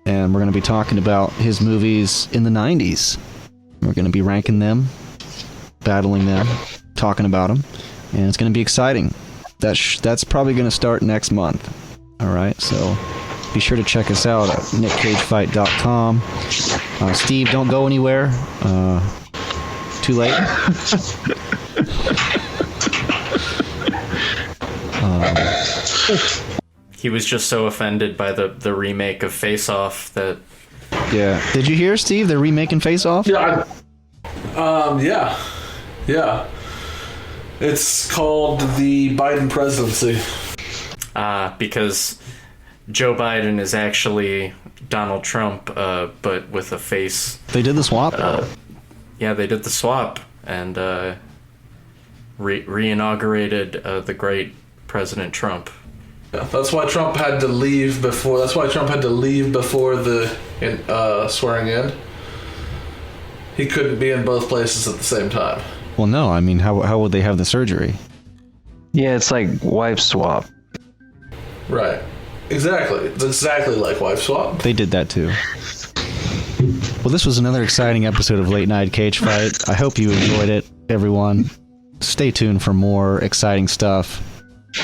and we're going to be talking about his movies in the 90s. We're going to be ranking them, battling them, talking about them, and it's going to be exciting. That's probably going to start next month. All right, so be sure to check us out at nickcagefight.com. Steve, don't go anywhere. Too late. He was just so offended by the remake of Face Off that... Yeah. Did you hear, Steve? They're remaking Face Off? Yeah. Yeah. It's called the Biden presidency. Because Joe Biden is actually Donald Trump, but with a face. They did the swap? Yeah, they did the swap and re-inaugurated the great President Trump. Yeah, that's why Trump had to leave before. That's why Trump had to leave before the swearing in. He couldn't be in both places at the same time. Well, no. I mean, how would they have the surgery? Yeah, it's like wife swap. Right. Exactly. It's exactly like Wife Swap. They did that too. Well, this was another exciting episode of Late Night Cage Fight. I hope you enjoyed it, everyone. Stay tuned for more exciting stuff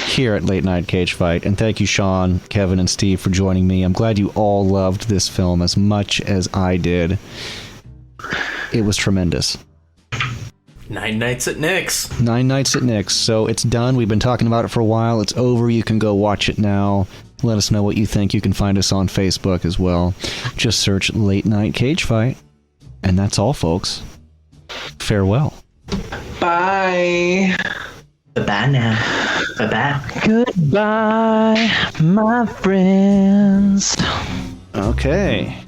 here at Late Night Cage Fight. And thank you, Sean, Kevin, and Steve for joining me. I'm glad you all loved this film as much as I did. It was tremendous. 9 Nights at Nick's. 9 Nights at Nick's. So it's done. We've been talking about it for a while. It's over. You can go watch it now. Let us know what you think. You can find us on Facebook as well. Just search Late Night Cage Fight. And that's all, folks. Farewell. Bye. Bye-bye now. Bye-bye. Goodbye, my friends. Okay.